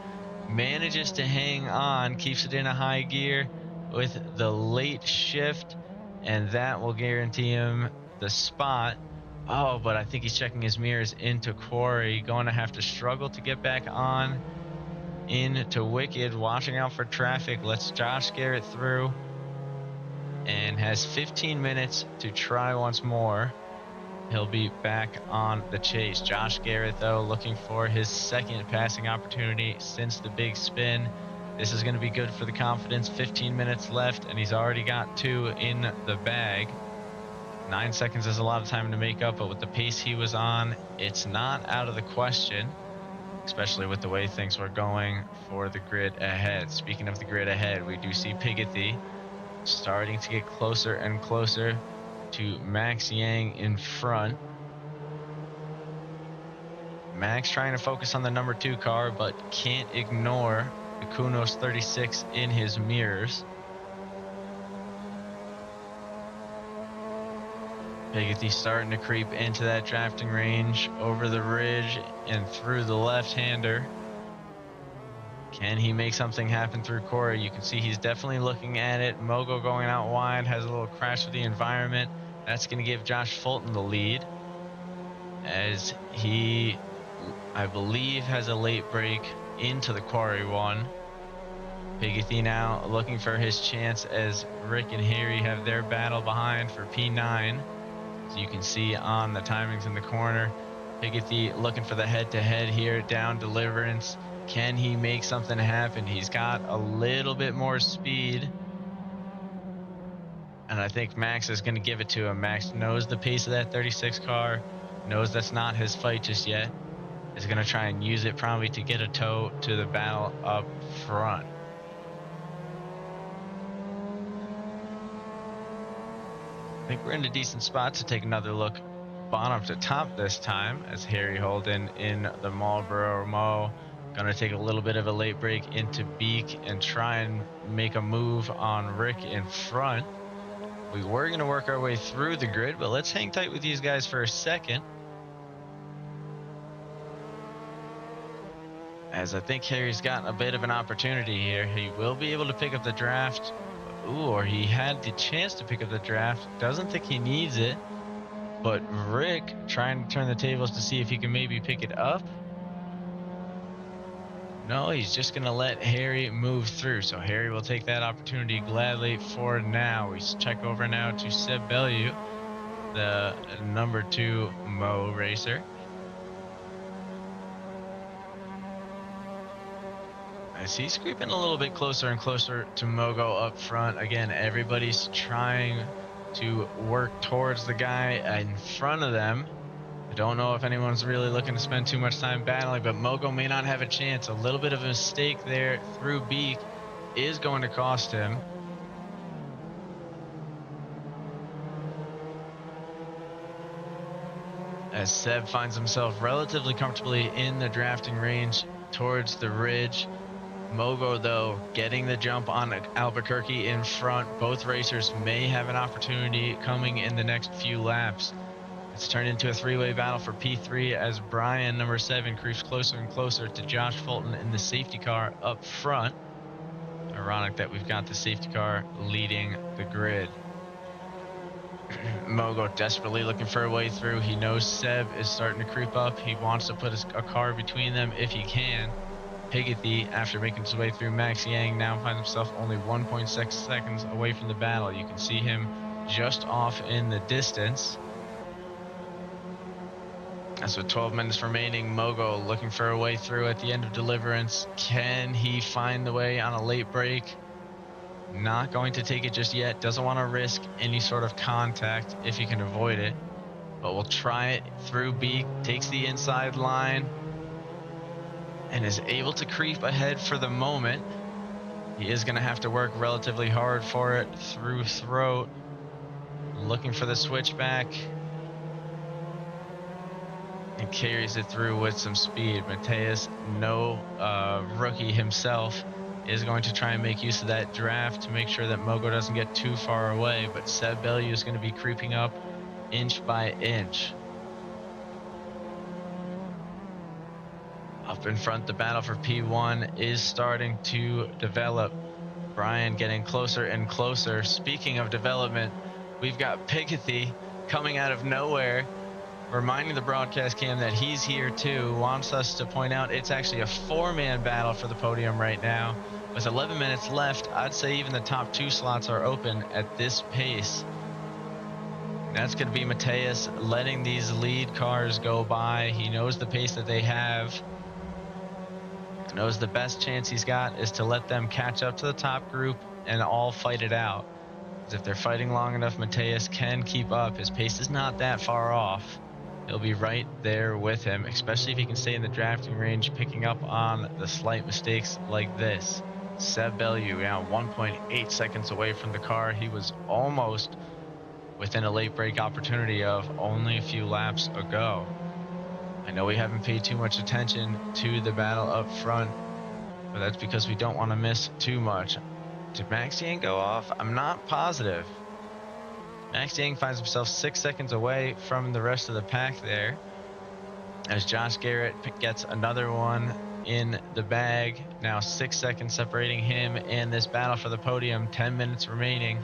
Manages to hang on, keeps it in a high gear with the late shift, and that will guarantee him the spot. Oh, but I think he's checking his mirrors into Quarry. Going to have to struggle to get back on into Wicked. Watching out for traffic. Lets Josh Garrett through. And has 15 minutes to try once more. He'll be back on the chase. Josh Garrett, though, looking for his second passing opportunity since the big spin. This is going to be good for the confidence. 15 minutes left, and he's already got 2 in the bag. 9 seconds is a lot of time to make up, but with the pace he was on, it's not out of the question, especially with the way things were going for the grid ahead. Speaking of the grid ahead, we do see Piggothy starting to get closer and closer to Max Yang in front. Max trying to focus on the number 2 car, but can't ignore the Kunos 36 in his mirrors. Piggothy starting to creep into that drafting range over the ridge and through the left-hander. Can he make something happen through Corey? You can see he's definitely looking at it. Mogo going out wide, has a little crash with the environment. That's going to give Josh Fulton the lead as he, I believe, has a late break into the Quarry 1. Piggothy now looking for his chance as Rick and Harry have their battle behind for P9. As you can see on the timings in the corner, Piggothy looking for the head-to-head here, down Deliverance. Can he make something happen? He's got a little bit more speed. And I think Max is going to give it to him. Max knows the pace of that 36 car, knows that's not his fight just yet. Is going to try and use it probably to get a toe to the battle up front. I think we're in a decent spot to take another look bottom to top this time as Harry Holden in the Marlboro Mo. Going to take a little bit of a late break into Beak and try and make a move on Rick in front. We were going to work our way through the grid, but let's hang tight with these guys for a second. As I think Harry's gotten a bit of an opportunity here. He will be able to pick up the draft. Ooh, or he had the chance to pick up the draft. Doesn't think he needs it. But Rick trying to turn the tables to see if he can maybe pick it up. No, he's just going to let Harry move through. So Harry will take that opportunity gladly for now. We check over now to Seb Bellew, the number 2 Mo racer. As he's creeping a little bit closer and closer to Mogo up front. Again, everybody's trying to work towards the guy in front of them. I don't know if anyone's really looking to spend too much time battling, but Mogo may not have a chance. A little bit of a mistake there through Beak is going to cost him. As Seb finds himself relatively comfortably in the drafting range towards the ridge. Mogo, though, getting the jump on Albuquerque in front. Both racers may have an opportunity coming in the next few laps. It's turned into a three-way battle for P3 as Brian, number 7, creeps closer and closer to Josh Fulton in the safety car up front. Ironic that we've got the safety car leading the grid. Mogo desperately looking for a way through. He knows Seb is starting to creep up. He wants to put a car between them if he can. Piggothy, after making his way through Max Yang, now finds himself only 1.6 seconds away from the battle. You can see him just off in the distance. As with 12 minutes remaining, Mogo looking for a way through at the end of Deliverance. Can he find the way on a late break? Not going to take it just yet. Doesn't want to risk any sort of contact if he can avoid it. But we'll try it through Beak. Takes the inside line and is able to creep ahead for the moment. He is going to have to work relatively hard for it through Throat. Looking for the switchback. And carries it through with some speed. Mateus, no rookie himself, is going to try and make use of that draft to make sure that Mogo doesn't get too far away. But Seb Bellew is going to be creeping up inch by inch. Up in front, the battle for P1 is starting to develop. Brian getting closer and closer. Speaking of development, we've got Piggothy coming out of nowhere, reminding the broadcast cam that he's here too. Wants us to point out it's actually a 4-man battle for the podium right now. With 11 minutes left, I'd say even the top 2 slots are open at this pace. That's going to be Mateus letting these lead cars go by. He knows the pace that they have. Knows the best chance he's got is to let them catch up to the top group and all fight it out. Because if they're fighting long enough, Mateus can keep up. His pace is not that far off. He'll be right there with him, especially if he can stay in the drafting range, picking up on the slight mistakes like this. Seb Bellew now 1.8 seconds away from the car. He was almost within a late break opportunity of only a few laps ago. I know we haven't paid too much attention to the battle up front, but that's because we don't want to miss too much. Did Max Yang go off? I'm not positive. Max Yang finds himself 6 seconds away from the rest of the pack there, as Josh Garrett gets another one in the bag. Now 6 seconds separating him and this battle for the podium. 10 minutes remaining.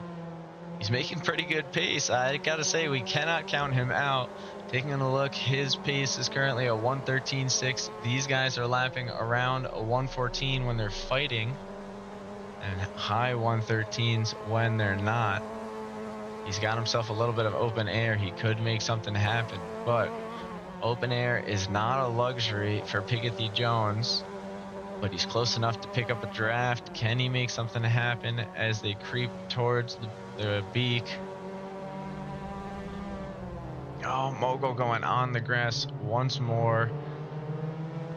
He's making pretty good pace. I gotta say, we cannot count him out. Taking a look, his pace is currently a 1:13.6. These guys are lapping around a 1:14 when they're fighting, and high 1:13s when they're not. He's got himself a little bit of open air. He could make something happen, but open air is not a luxury for Piggothy Jones. But he's close enough to pick up a draft. Can he make something happen as they creep towards the Beak? Oh, Mogo going on the grass once more.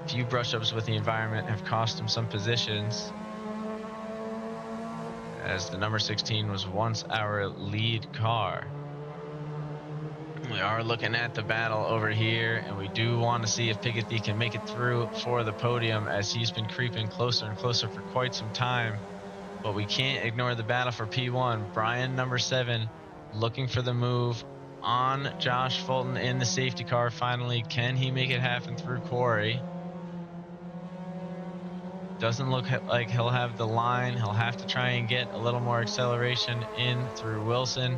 A few brush-ups with the environment have cost him some positions, as the number 16 was once our lead car. We are looking at the battle over here, and we do want to see if Piggothy can make it through for the podium, as he's been creeping closer and closer for quite some time. But we can't ignore the battle for P1. Brian, number 7, looking for the move on Josh Fulton in the safety car. Finally, can he make it happen through Quarry? Doesn't look like he'll have the line. He'll have to try and get a little more acceleration in through Wilson,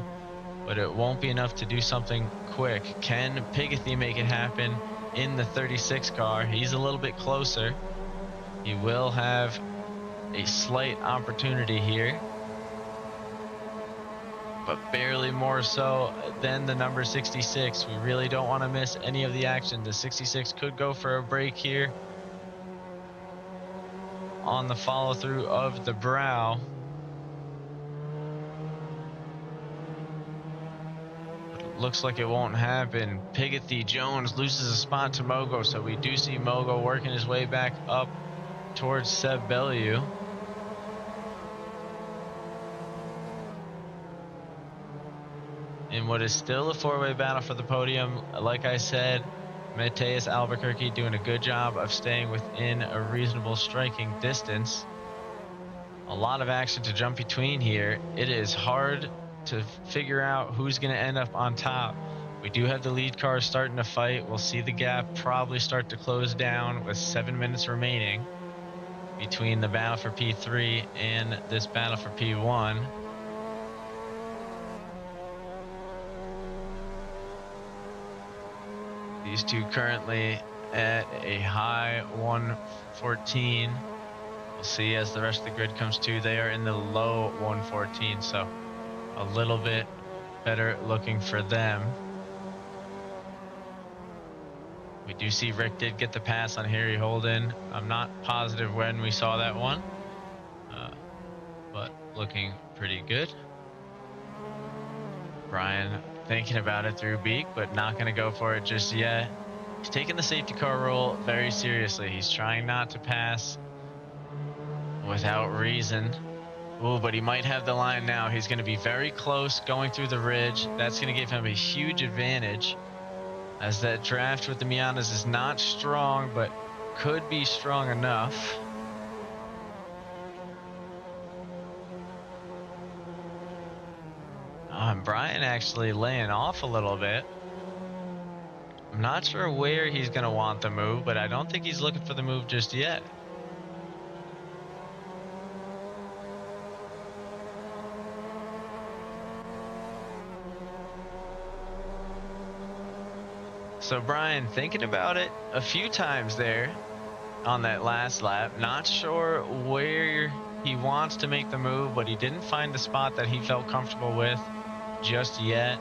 but it won't be enough to do something quick. Can Piggothy make it happen in the 36 car? He's a little bit closer. He will have a slight opportunity here, but barely more so than the number 66. We really don't want to miss any of the action. The 66 could go for a break here on the follow through of the brow. But it looks like it won't happen. Pigathy Jones loses a spot to Mogo, so we do see Mogo working his way back up towards Seb Bellew. In what is still a four-way battle for the podium, like I said, Mateus Albuquerque doing a good job of staying within a reasonable striking distance. A lot of action to jump between here. It is hard to figure out who's going to end up on top. We do have the lead cars starting to fight. We'll see the gap probably start to close down with 7 minutes remaining between the battle for P3 and this battle for P1. These two currently at a high 114. We'll see as the rest of the grid comes to. They are in the low 114, so a little bit better looking for them. We do see Rick did get the pass on Harry Holden. I'm not positive when we saw that one, but looking pretty good. Brian thinking about it through Beak, but not going to go for it just yet. He's taking the safety car rule very seriously. He's trying not to pass without reason. Oh, but he might have the line now. He's going to be very close going through the ridge. That's going to give him a huge advantage, as that draft with the Miatas is not strong, but could be strong enough. Brian actually laying off a little bit. I'm not sure where he's going to want the move, but I don't think he's looking for the move just yet. So Brian thinking about it a few times there on that last lap. Not sure where he wants to make the move, but he didn't find the spot that he felt comfortable with just yet.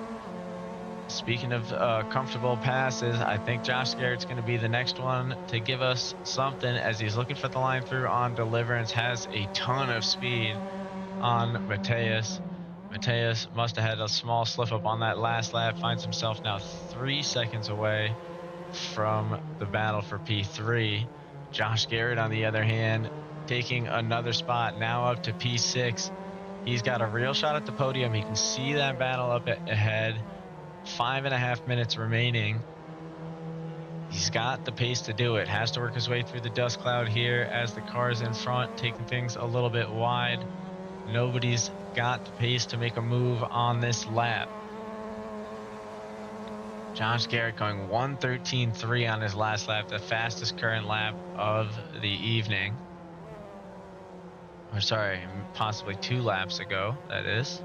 Speaking of comfortable passes, I think Josh Garrett's going to be the next one to give us something, as he's looking for the line through on Deliverance. Has a ton of speed on Mateus. Mateus must have had a small slip up on that last lap. Finds himself now 3 seconds away from the battle for P3. Josh Garrett, on the other hand, taking another spot, now up to P6. He's got a real shot at the podium. He can see that battle up ahead. 5.5 minutes remaining. He's got the pace to do it. Has to work his way through the dust cloud here as the cars in front taking things a little bit wide. Nobody's got the pace to make a move on this lap. Josh Garrett going 1:13.3 on his last lap, the fastest current lap of the evening. Or sorry, possibly 2 laps ago, that is.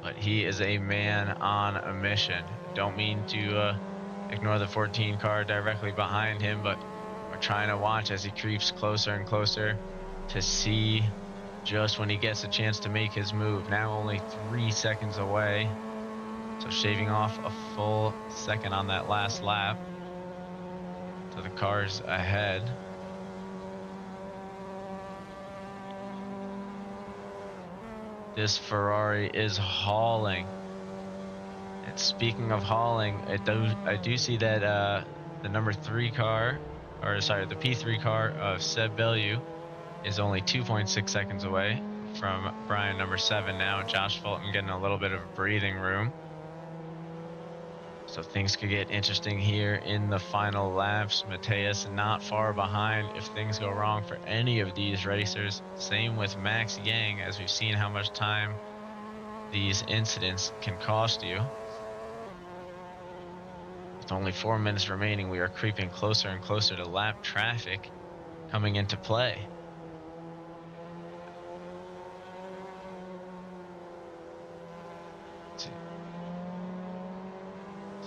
But he is a man on a mission. Don't mean to ignore the 14 car directly behind him, but we're trying to watch as he creeps closer and closer to see just when he gets a chance to make his move. Now only 3 seconds away, so shaving off a full second on that last lap to the cars ahead. This Ferrari is hauling. And speaking of hauling, I do see that the number 3 car, or sorry, the P3 car of Seb Bellew is only 2.6 seconds away from Brian number 7 now. Josh Fulton getting a little bit of breathing room. So things could get interesting here in the final laps. Mateus not far behind if things go wrong for any of these racers. Same with Max Yang, as we've seen how much time these incidents can cost you. With only 4 minutes remaining, we are creeping closer and closer to lap traffic coming into play.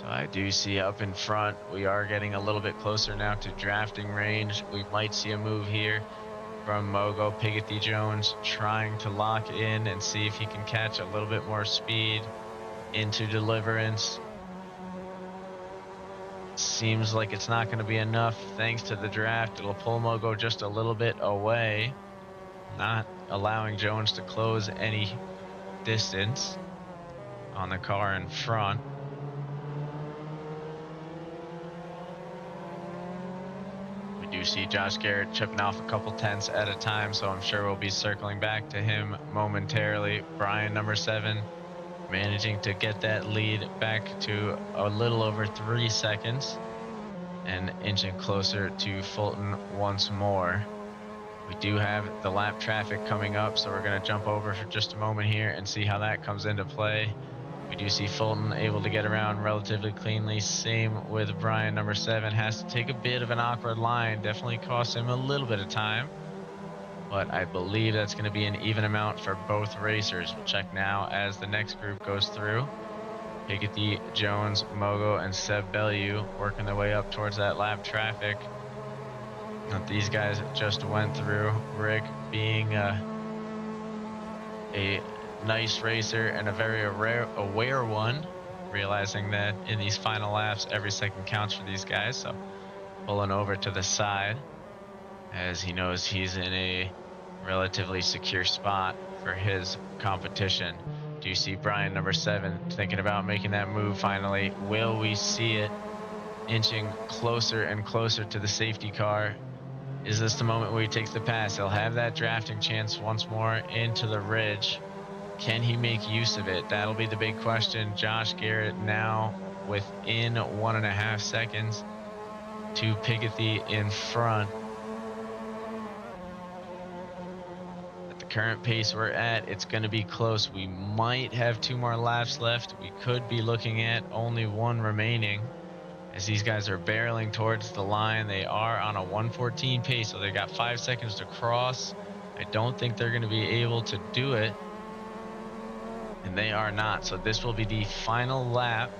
So I do see up in front, we are getting a little bit closer now to drafting range. We might see a move here from Mogo. Piggotty Jones trying to lock in and see if he can catch a little bit more speed into Deliverance. Seems like it's not going to be enough thanks to the draft. It'll pull Mogo just a little bit away, not allowing Jones to close any distance on the car in front. We do see Josh Garrett chipping off a couple tenths at a time, so I'm sure we'll be circling back to him momentarily. Brian, number 7, managing to get that lead back to a little over 3 seconds and inching closer to Fulton once more. We do have the lap traffic coming up, so we're going to jump over for just a moment here and see how that comes into play. We do see Fulton able to get around relatively cleanly. Same with Brian, number 7. Has to take a bit of an awkward line. Definitely costs him a little bit of time. But I believe that's going to be an even amount for both racers. We'll check now as the next group goes through. Piggotty, Jones, Mogo, and Seb Bellew working their way up towards that lap traffic that these guys just went through. Rick being a nice racer and a very aware one, realizing that in these final laps, every second counts for these guys. So pulling over to the side as he knows he's in a relatively secure spot for his competition. Do you see Brian, number 7, thinking about making that move finally? Will we see it inching closer and closer to the safety car? Is this the moment where he takes the pass? He'll have that drafting chance once more into the ridge. Can he make use of it? That'll be the big question. Josh Garrett now within 1.5 seconds to Piggotty in front. At the current pace we're at, it's going to be close. We might have 2 more laps left. We could be looking at only 1 remaining as these guys are barreling towards the line. They are on a 1:14 pace, so they got 5 seconds to cross. I don't think they're going to be able to do it, and they are not. So this will be the final lap.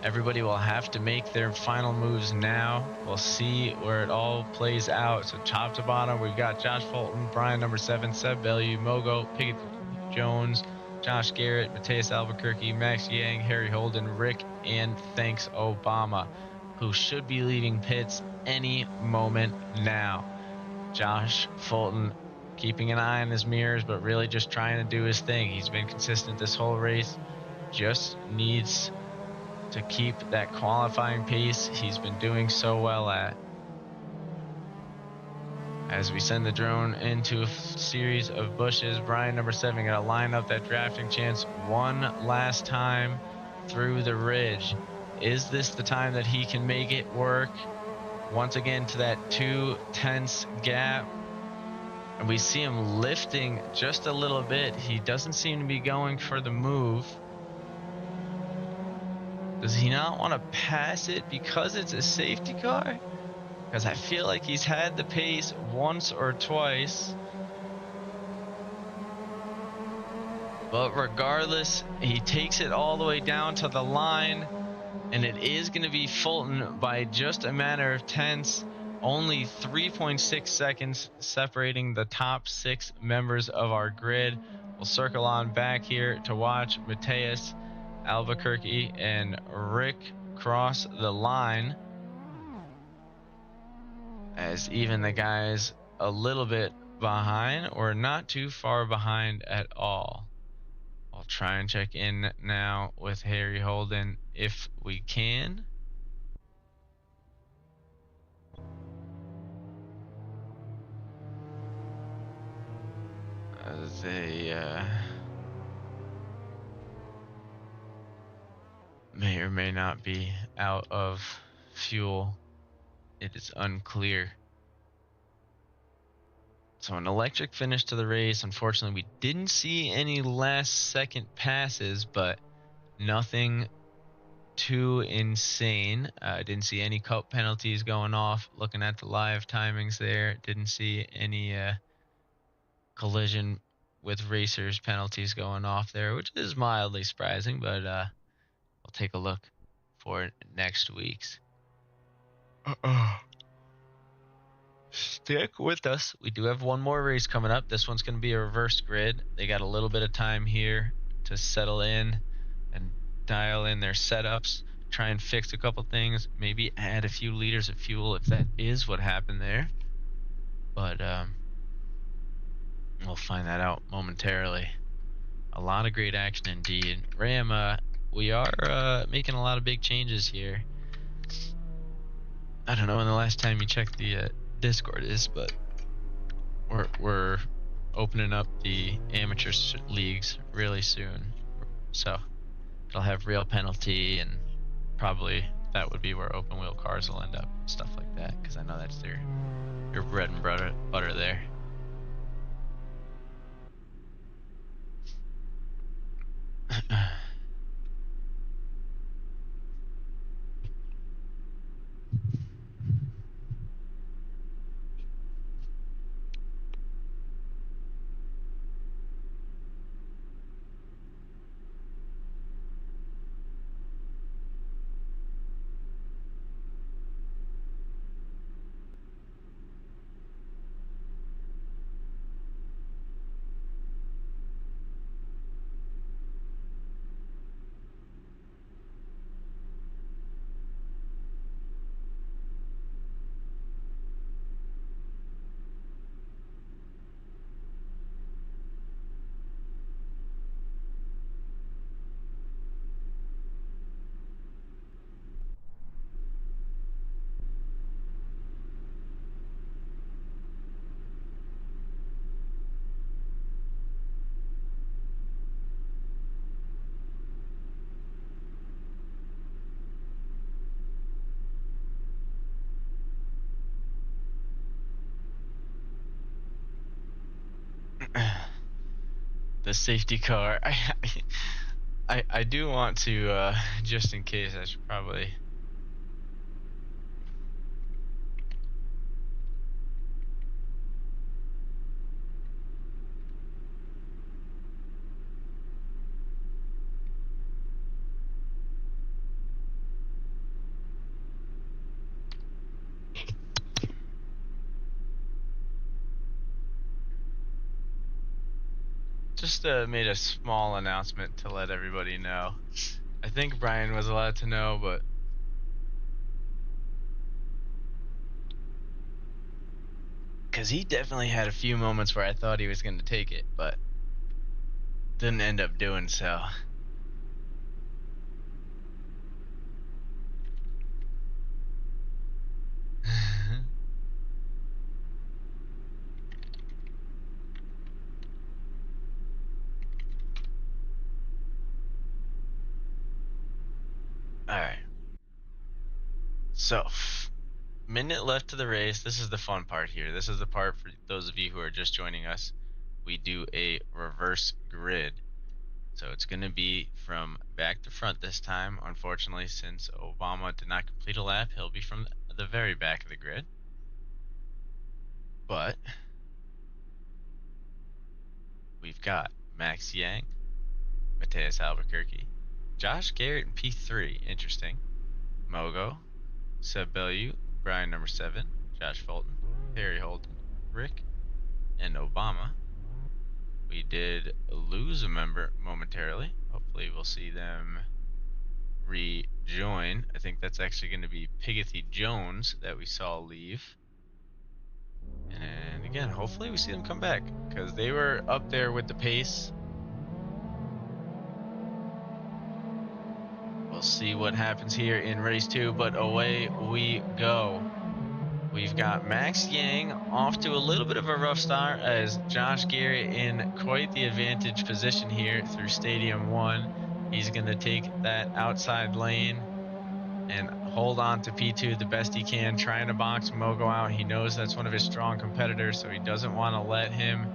Everybody will have to make their final moves now. We'll see where it all plays out. So top to bottom, we've got Josh Fulton, Brian, number 7, Seb Bellew, Mogo, Piggotty Jones, Josh Garrett, Mateus Albuquerque, Max Yang, Harry Holden, Rick, and Thanks Obama, who should be leaving pits any moment now. Josh Fulton keeping an eye on his mirrors, but really just trying to do his thing. He's been consistent this whole race. Just needs to keep that qualifying pace he's been doing so well at. As we send the drone into a series of bushes, Brian, number 7, gonna line up that drafting chance one last time through the ridge. Is this the time that he can make it work? Once again to that 2 tenths gap. And we see him lifting just a little bit. He doesn't seem to be going for the move. Does he not want to pass it because it's a safety car? Because I feel like he's had the pace once or twice. But regardless, he takes it all the way down to the line. And it is going to be Fulton by just a matter of tenths. Only 3.6 seconds separating the top 6 members of our grid. We'll circle on back here to watch Mateus Albuquerque and Rick cross the line, as even the guys a little bit behind or not too far behind at all. I'll try and check in now with Harry Holden if we can. As they may or may not be out of fuel. It is unclear. So an electric finish to the race. Unfortunately, we didn't see any last second passes, but nothing too insane. Didn't see any cup penalties going off. Looking at the live timings there, didn't see any collision with racers penalties going off there, which is mildly surprising, but we'll take a look for for next week's. Stick with us. We do have one more race coming up. This one's going to be a reverse grid. They got a little bit of time here to settle in and dial in their setups, try and fix a couple things, maybe add a few liters of fuel if that is what happened there. But we'll find that out momentarily. A lot of great action indeed. Ram, we are making a lot of big changes here. I don't know when the last time you checked the Discord is, but we're opening up the amateur leagues really soon. So it'll have real penalty, and probably that would be where open wheel cars will end up, stuff like that, because I know that's your bread and butter there. The safety car. I do want to, just in case, I should probably. Just made a small announcement to let everybody know. I think Brian was allowed to know, but because he definitely had a few moments where I thought he was going to take it, but didn't end up doing so. Alright. So, minute left to the race. This is the fun part here. This is the part for those of you who are just joining us. We do a reverse grid. So it's going to be from back to front this time. Unfortunately, since Obama did not complete a lap, he'll be from the very back of the grid. But we've got Max Yang, Mateus Albuquerque, Josh Garrett in P3, interesting. Mogo, Seb Bellew, Brian number 7, Josh Fulton, Harry Holden, Rick, and Obama. We did lose a member momentarily. Hopefully we'll see them rejoin. I think that's actually going to be Pigothy Jones that we saw leave. And again, hopefully we see them come back, because they were up there with the pace. We'll see what happens here in race 2, but away we go. We've got Max Yang off to a little bit of a rough start, as Josh Garrett in quite the advantage position here through Stadium 1. He's going to take that outside lane and hold on to P2 the best he can, trying to box Mogo out. He knows that's one of his strong competitors, so he doesn't want to let him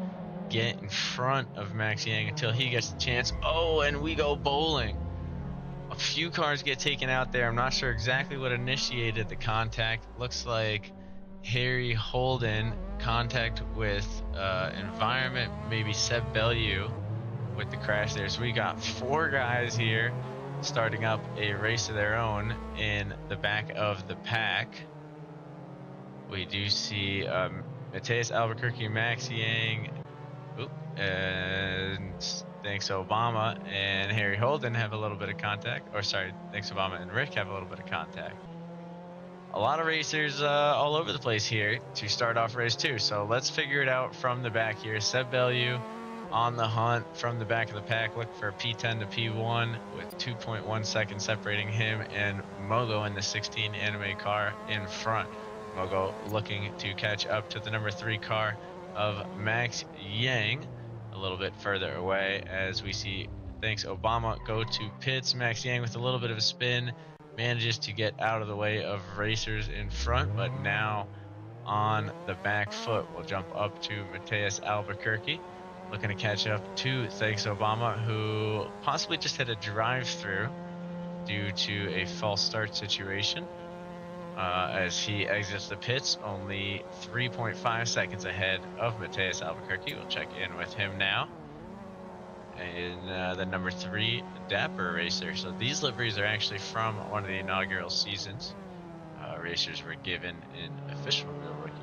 get in front of Max Yang until he gets the chance. Oh, and we go bowling. A few cars get taken out there. I'm not sure exactly what initiated the contact. Looks like Harry Holden contact with environment, maybe Seb Bellew with the crash there. So we got 4 guys here starting up a race of their own in the back of the pack. We do see Mateus Albuquerque, Max Yang, and Thanks Obama and Harry Holden have a little bit of contact. Or sorry, Thanks Obama and Rick have a little bit of contact. A lot of racers all over the place here to start off race 2. So let's figure it out from the back here. Seb Bellew on the hunt from the back of the pack, looking for a P10 to P1 with 2.1 seconds separating him and Mogo in the 16 anime car in front. Mogo looking to catch up to the number 3 car of Max Yang a little bit further away as we see Thanks Obama go to pits. Max Yang with a little bit of a spin manages to get out of the way of racers in front, but now on the back foot. We'll jump up to Mateus Albuquerque, looking to catch up to Thanks Obama, who possibly just had a drive-through due to a false start situation. As he exits the pits, only 3.5 seconds ahead of Mateus Albuquerque. We'll check in with him now. And the number 3 Dapper Racer. So these liveries are actually from one of the inaugural seasons. Racers were given an official real rookie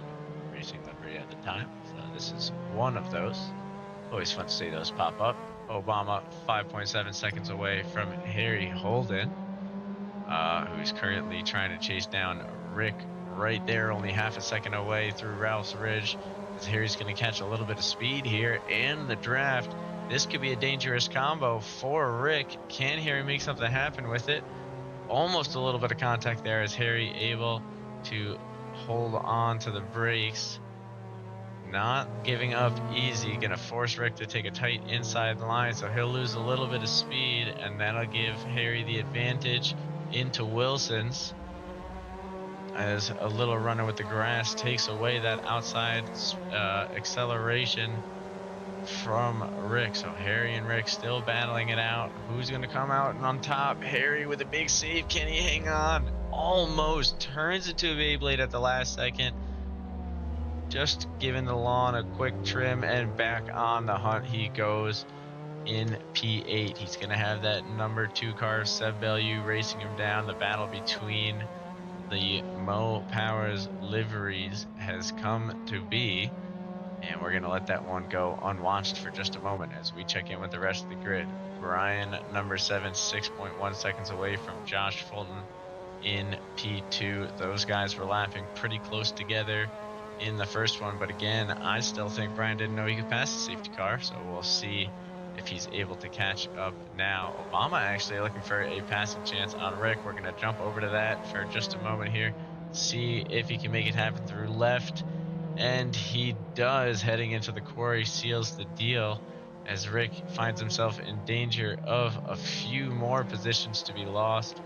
racing livery at the time. So this is one of those. Always fun to see those pop up. Obama 5.7 seconds away from Harry Holden, who's currently trying to chase down Rick right there, only half a second away through Ralph's Ridge. As Harry's going to catch a little bit of speed here in the draft. This could be a dangerous combo for Rick. Can Harry make something happen with it? Almost a little bit of contact there as Harry able to hold on to the brakes. Not giving up easy. Gonna force Rick to take a tight inside line, so he'll lose a little bit of speed, and that'll give Harry the advantage into Wilson's. As a little runner with the grass takes away that outside acceleration from Rick. So Harry and Rick still battling it out. Who's going to come out on top? Harry with a big save. Can he hang on? Almost turns into a Beyblade at the last second. Just giving the lawn a quick trim, and back on the hunt he goes in P8. He's going to have that number 2 car, Seb Bellew, racing him down. The battle between the Mo Powers liveries has come to be. And we're going to let that one go unwatched for just a moment as we check in with the rest of the grid. Brian, number 7, 6.1 seconds away from Josh Fulton in P2. Those guys were lapping pretty close together in the first one. But again, I still think Brian didn't know he could pass the safety car. So we'll see if he's able to catch up now. Obama actually looking for a passing chance on Rick. We're going to jump over to that for just a moment here. See if he can make it happen through left. And he does, heading into the quarry, seals the deal as Rick finds himself in danger of a few more positions to be lost.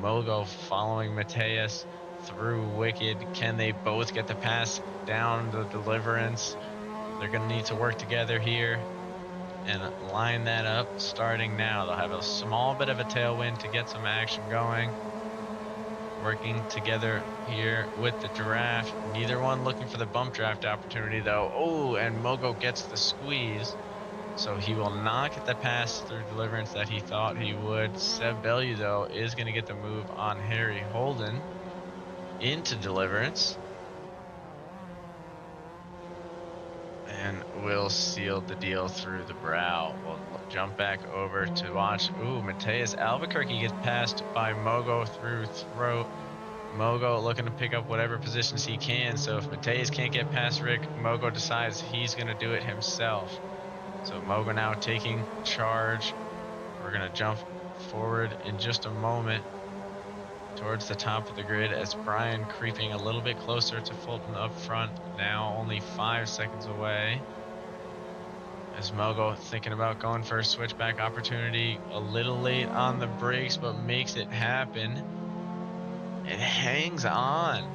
Mogo following Mateus through Wicked. Can they both get the pass down the Deliverance? They're going to need to work together here and line that up starting now. They'll have a small bit of a tailwind to get some action going. Working together here with the draft. Neither one looking for the bump draft opportunity though. Oh, and Mogo gets the squeeze. So he will not get the pass through Deliverance that he thought he would. Seb Bellew though is going to get the move on Harry Holden into Deliverance. And will seal the deal through the brow. We'll jump back over to watch. Ooh, Mateus Albuquerque gets passed by Mogo through throat. Mogo looking to pick up whatever positions he can. So if Mateus can't get past Rick, Mogo decides he's going to do it himself. So Mogo now taking charge. We're going to jump forward in just a moment towards the top of the grid as Brian creeping a little bit closer to Fulton up front, now only 5 seconds away. As Mogo thinking about going for a switchback opportunity, a little late on the brakes, but makes it happen. It hangs on.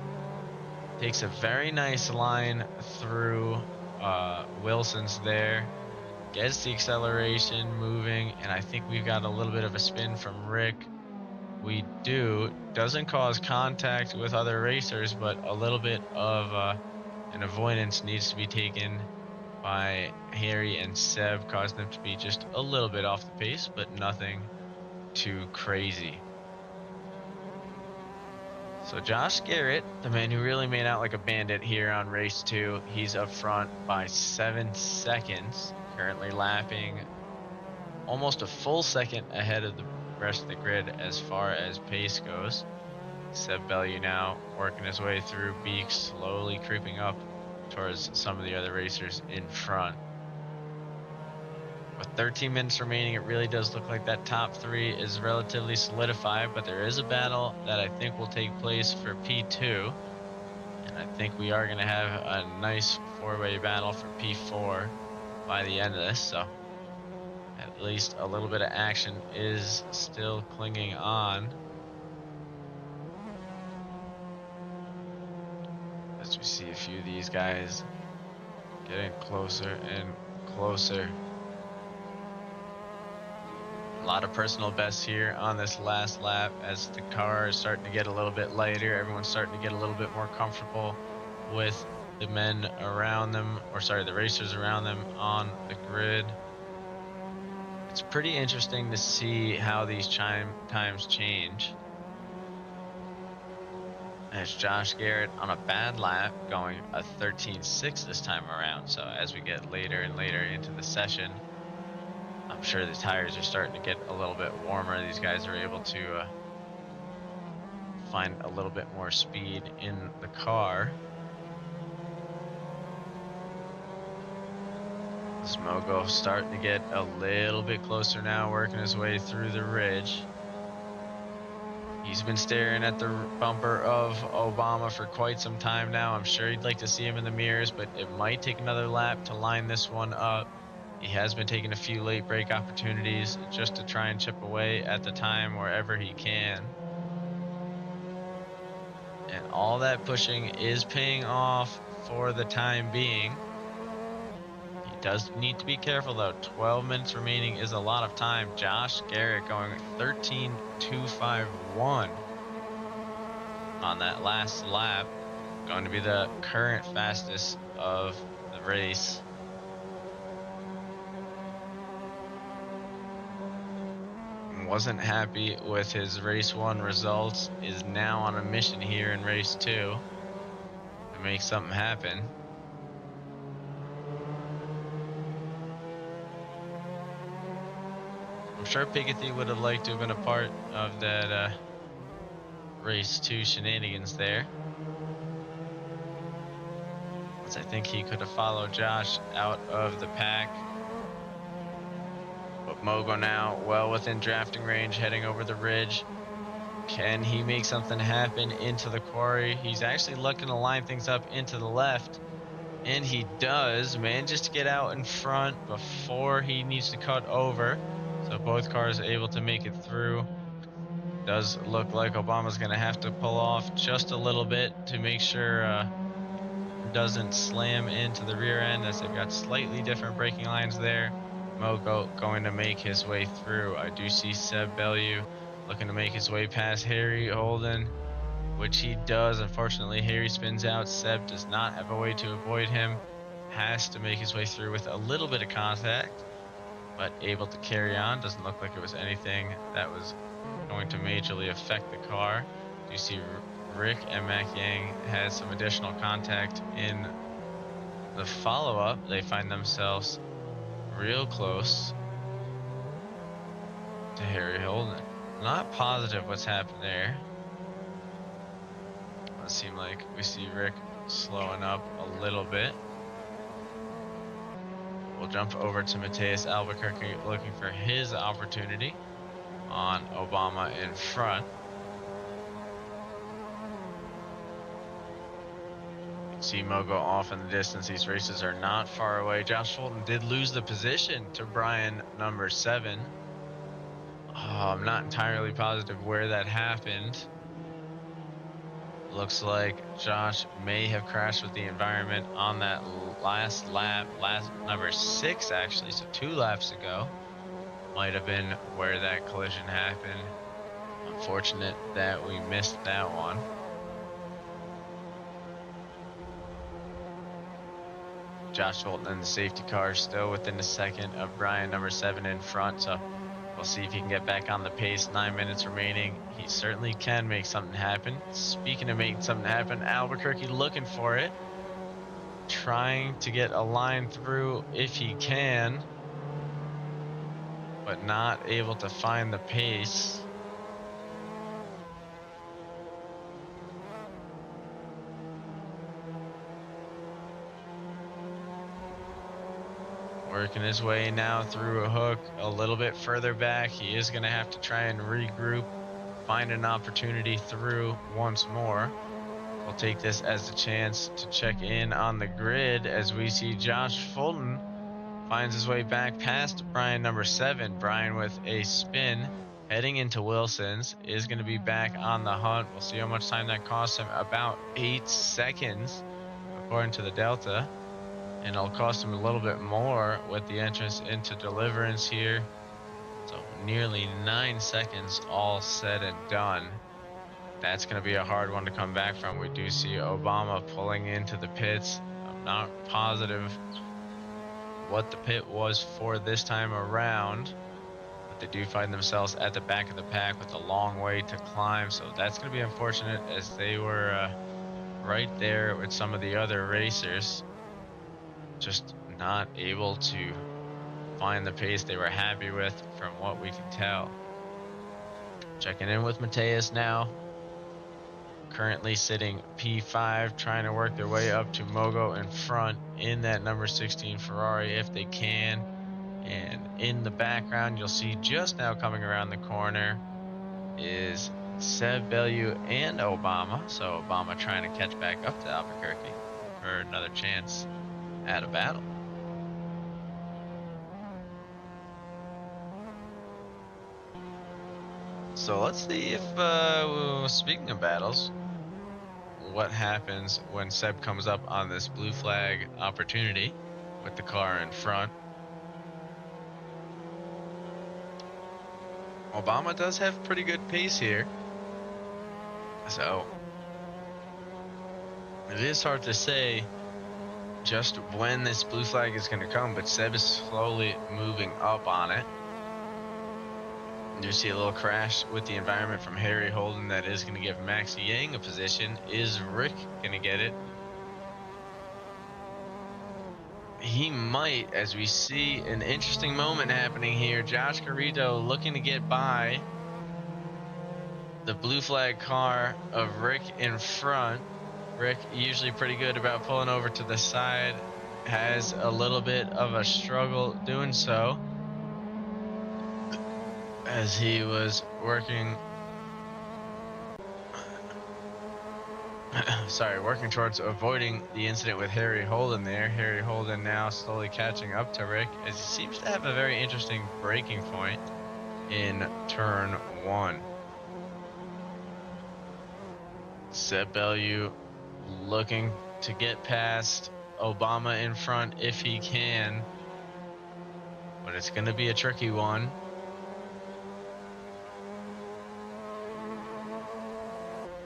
Takes a very nice line through Wilson's there. Gets the acceleration moving, and I think we've got a little bit of a spin from Rick. We do. Doesn't cause contact with other racers, but a little bit of an avoidance needs to be taken by Harry and Seb, causing them to be just a little bit off the pace, but nothing too crazy. So Josh Garrett, the man who really made out like a bandit here on race 2, he's up front by 7 seconds, currently lapping almost a full second ahead of the rest of the grid as far as pace goes. Seb Bellew now working his way through Beek, slowly creeping up towards some of the other racers in front. With 13 minutes remaining, it really does look like that top 3 is relatively solidified, but there is a battle that I think will take place for P2. And I think we are going to have a nice 4-way battle for P4 by the end of this. So at least a little bit of action is still clinging on. As we see a few of these guys getting closer and closer. A lot of personal bests here on this last lap as the car is starting to get a little bit lighter. Everyone's starting to get a little bit more comfortable with the men around them, or sorry, the racers around them on the grid. It's pretty interesting to see how these times change. As Josh Garrett on a bad lap going a 13.6 this time around. So as we get later and later into the session, I'm sure the tires are starting to get a little bit warmer. These guys are able to find a little bit more speed in the car. Smogo starting to get a little bit closer now, working his way through the ridge. He's been staring at the bumper of Obama for quite some time now. I'm sure he'd like to see him in the mirrors, but it might take another lap to line this one up. He has been taking a few late break opportunities just to try and chip away at the time wherever he can. And all that pushing is paying off for the time being. He does need to be careful though. 12 minutes remaining is a lot of time. Josh Garrett going 13.251 on that last lap. Going to be the current fastest of the race. Wasn't happy with his race 1 results, is now on a mission here in race 2 to make something happen. I'm sure Picketty would have liked to have been a part of that race 2 shenanigans there, as I think he could have followed Josh out of the pack. But Mogo now well within drafting range, heading over the ridge. Can he make something happen into the quarry? He's actually looking to line things up into the left, and he does. Manages to get out in front before he needs to cut over. So both cars are able to make it through. Does look like Obama's going to have to pull off just a little bit to make sure doesn't slam into the rear end, as they've got slightly different braking lines there. Mogo going to make his way through. I do see Seb Bellew looking to make his way past Harry Holden, which he does. Unfortunately, Harry spins out. Seb does not have a way to avoid him. Has to make his way through with a little bit of contact, but able to carry on. Doesn't look like it was anything that was going to majorly affect the car. You see Rick and Mac Yang had some additional contact in the follow-up. They find themselves real close to Harry Holden. Not positive what's happened there. It seems like we see Rick slowing up a little bit. We'll jump over to Mateus Albuquerque looking for his opportunity on Obama in front. See Mogo off in the distance. These races are not far away. Josh Fulton did lose the position to Brian number 7. I'm not entirely positive where that happened. Looks like Josh may have crashed with the environment on that last lap, number 6 actually, so 2 laps ago. Might have been where that collision happened. Unfortunate that we missed that one. Josh Fulton in the safety car still within a second of Brian number 7 in front, so We'll see if he can get back on the pace. 9 minutes remaining. He certainly can make something happen. Speaking of making something happen, Albuquerque looking for it. Trying to get a line through if he can, but not able to find the pace. Working his way now through a hook a little bit further back. He is going to have to try and regroup, find an opportunity through once more. We'll take this as a chance to check in on the grid as we see Josh Fulton finds his way back past Brian number 7. Brian with a spin heading into Wilson's is going to be back on the hunt. We'll see how much time that costs him. About 8 seconds according to the Delta. And it'll cost him a little bit more with the entrance into Deliverance here. So nearly 9 seconds all said and done. That's going to be a hard one to come back from. We do see Obama pulling into the pits. I'm not positive what the pit was for this time around, but they do find themselves at the back of the pack with a long way to climb. So that's going to be unfortunate as they were right there with some of the other racers. Just not able to find the pace they were happy with from what we can tell. Checking in with Mateus now. Currently sitting P5, trying to work their way up to Mogo in front in that number 16 Ferrari if they can. And in the background, you'll see just now coming around the corner is Seb Bellew and Obama. So Obama trying to catch back up to Albuquerque for another chance at a battle. So let's see if, speaking of battles, what happens when Seb comes up on this blue flag opportunity with the car in front. Obama does have pretty good pace here. So it is hard to say just when this blue flag is going to come, but Seb is slowly moving up on it. You see a little crash with the environment from Harry Holden that is going to give Max Yang a position. Is Rick going to get it? He might, as we see an interesting moment happening here. Josh Carrito looking to get by the blue flag car of Rick in front. Rick usually pretty good about pulling over to the side, has a little bit of a struggle doing so as he was working working towards avoiding the incident with Harry Holden there. Harry Holden now slowly catching up to Rick as he seems to have a very interesting braking point in turn 1. Seb Bellew looking to get past Obama in front if he can, but it's going to be a tricky one.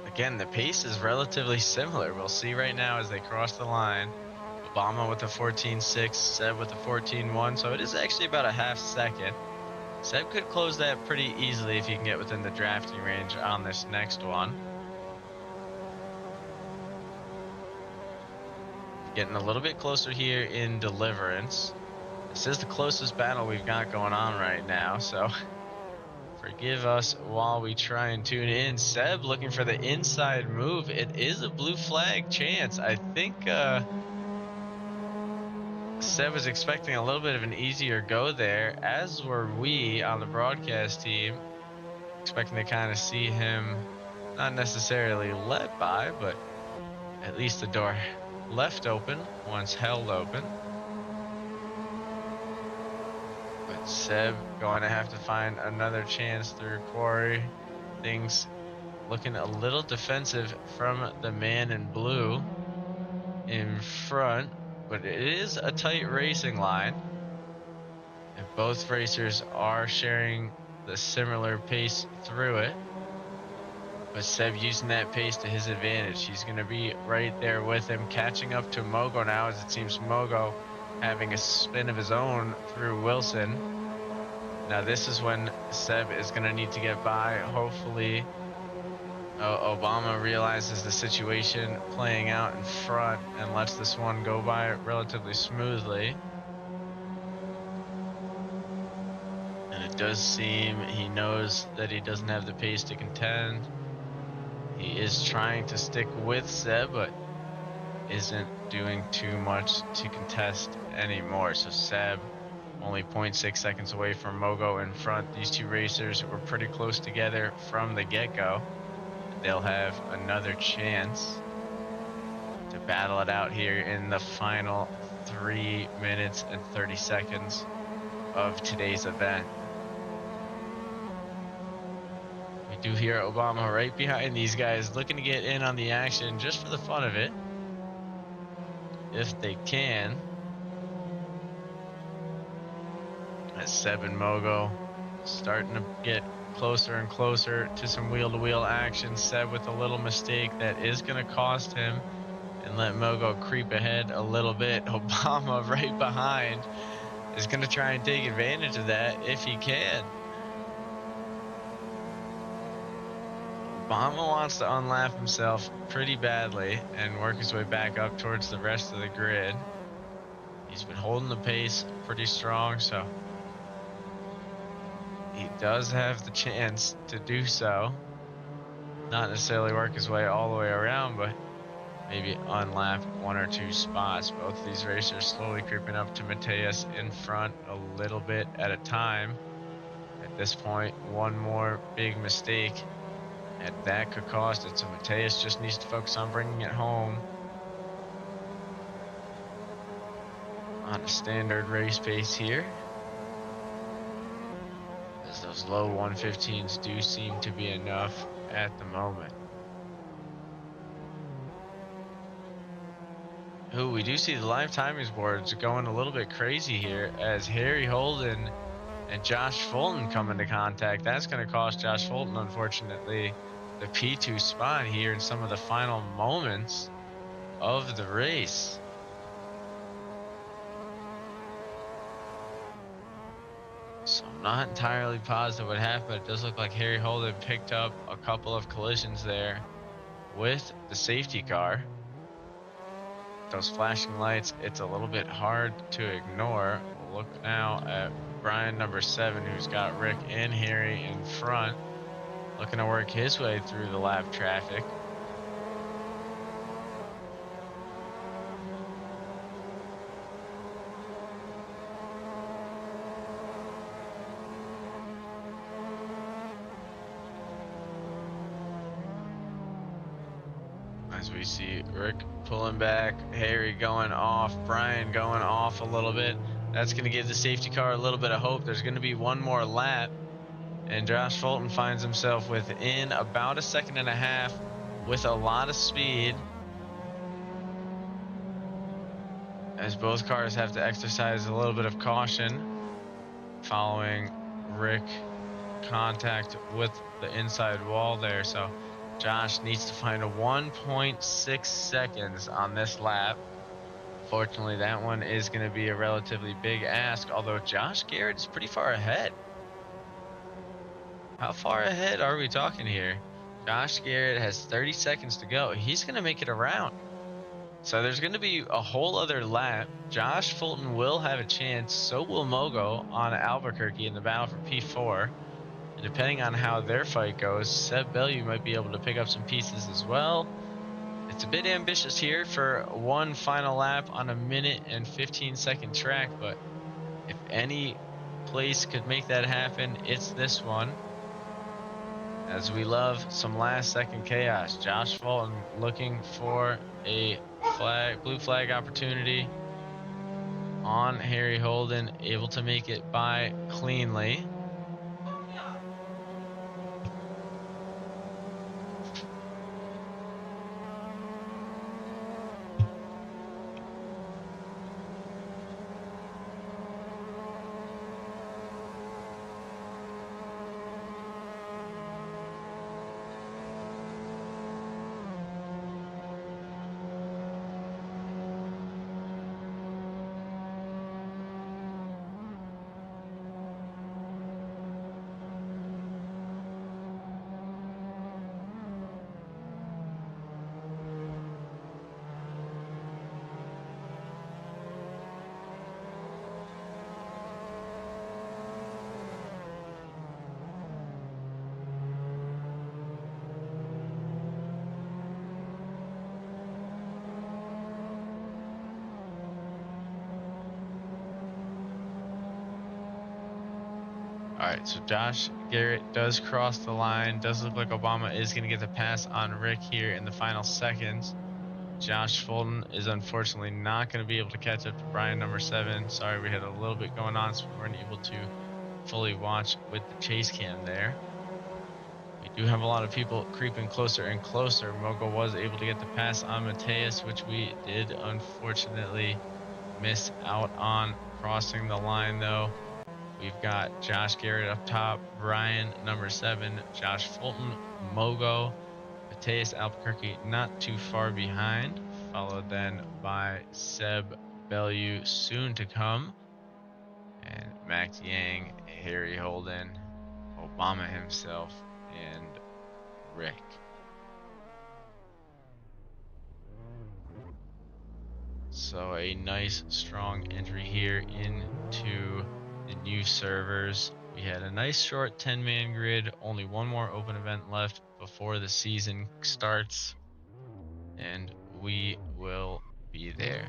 Again, the pace is relatively similar. We'll see right now as they cross the line. Obama with a 14.6, Seb with a 14.1, so it is actually about a half second. Seb could close that pretty easily if he can get within the drafting range on this next one. Getting a little bit closer here in Deliverance. This is the closest battle we've got going on right now, so forgive us while we try and tune in. Seb looking for the inside move. It is a blue flag chance. I think Seb was expecting a little bit of an easier go there, as were we on the broadcast team. Expecting to kind of see him not necessarily let by, but at least the door left open once held open. But Seb going to have to find another chance through Quarry. Things looking a little defensive from the man in blue in front, but it is a tight racing line. And both racers are sharing the similar pace through it. But Seb using that pace to his advantage. He's going to be right there with him, catching up to Mogo now, as it seems Mogo having a spin of his own through Wilson. Now this is when Seb is going to need to get by. Hopefully Obama realizes the situation playing out in front and lets this one go by relatively smoothly. And it does seem he knows that he doesn't have the pace to contend. He is trying to stick with Seb, but isn't doing too much to contest anymore. So Seb only 0.6 seconds away from Mogo in front. These two racers were pretty close together from the get-go. They'll have another chance to battle it out here in the final 3 minutes and 30 seconds of today's event. We do hear Obama right behind these guys looking to get in on the action just for the fun of it, if they can. As Seb and Mogo starting to get closer and closer to some wheel-to-wheel action. Seb with a little mistake that is going to cost him and let Mogo creep ahead a little bit. Obama right behind is going to try and take advantage of that if he can. Obama wants to unlap himself pretty badly and work his way back up towards the rest of the grid. He's been holding the pace pretty strong, so he does have the chance to do so. Not necessarily work his way all the way around, but maybe unlap 1 or 2 spots. Both of these racers slowly creeping up to Mateus in front a little bit at a time. At this point, one more big mistake and that could cost it. So Mateus just needs to focus on bringing it home on a standard race pace here, as those low 115s do seem to be enough at the moment. Ooh, we do see the live timings boards going a little bit crazy here as Harry Holden and Josh Fulton come into contact. That's going to cost Josh Fulton, unfortunately, the P2 spot here in some of the final moments of the race. So I'm not entirely positive what happened, but it does look like Harry Holden picked up a couple of collisions there with the safety car. Those flashing lights, it's a little bit hard to ignore. We'll look now at Brian number 7, who's got Rick and Harry in front, looking to work his way through the lap traffic. As we see Rick pulling back, Harry going off, Brian going off a little bit. That's going to give the safety car a little bit of hope. There's going to be one more lap, and Josh Fulton finds himself within about 1.5 seconds with a lot of speed, as both cars have to exercise a little bit of caution following Rick contact with the inside wall there. So Josh needs to find a 1.6 seconds on this lap. Fortunately, that one is going to be a relatively big ask, although Josh Garrett is pretty far ahead. How far ahead are we talking here? Josh Garrett has 30 seconds to go. He's going to make it around. So there's going to be a whole other lap. Josh Fulton will have a chance. So will Mogo on Albuquerque in the battle for P4. And depending on how their fight goes, Seb Bellew might be able to pick up some pieces as well. It's a bit ambitious here for one final lap on a 1:15 track, but if any place could make that happen, it's this one. As we love some last second chaos. Josh Fulton looking for a blue flag opportunity on Harry Holden, able to make it by cleanly. All right, so Josh Garrett does cross the line. Does look like Obama is going to get the pass on Rick here in the final seconds. Josh Fulton is unfortunately not going to be able to catch up to Brian number 7. Sorry, we had a little bit going on, so we weren't able to fully watch with the chase cam there. We do have a lot of people creeping closer and closer. Mogo was able to get the pass on Mateus, which we did unfortunately miss out on crossing the line, though. We've got Josh Garrett up top, Brian number 7, Josh Fulton, Mogo, Mateus Albuquerque not too far behind, followed then by Seb Bellew soon to come, and Max Yang, Harry Holden, Obama himself, and Rick. So a nice strong entry here into the new servers. We had a nice short 10-man grid, only one more open event left before the season starts, and we will be there.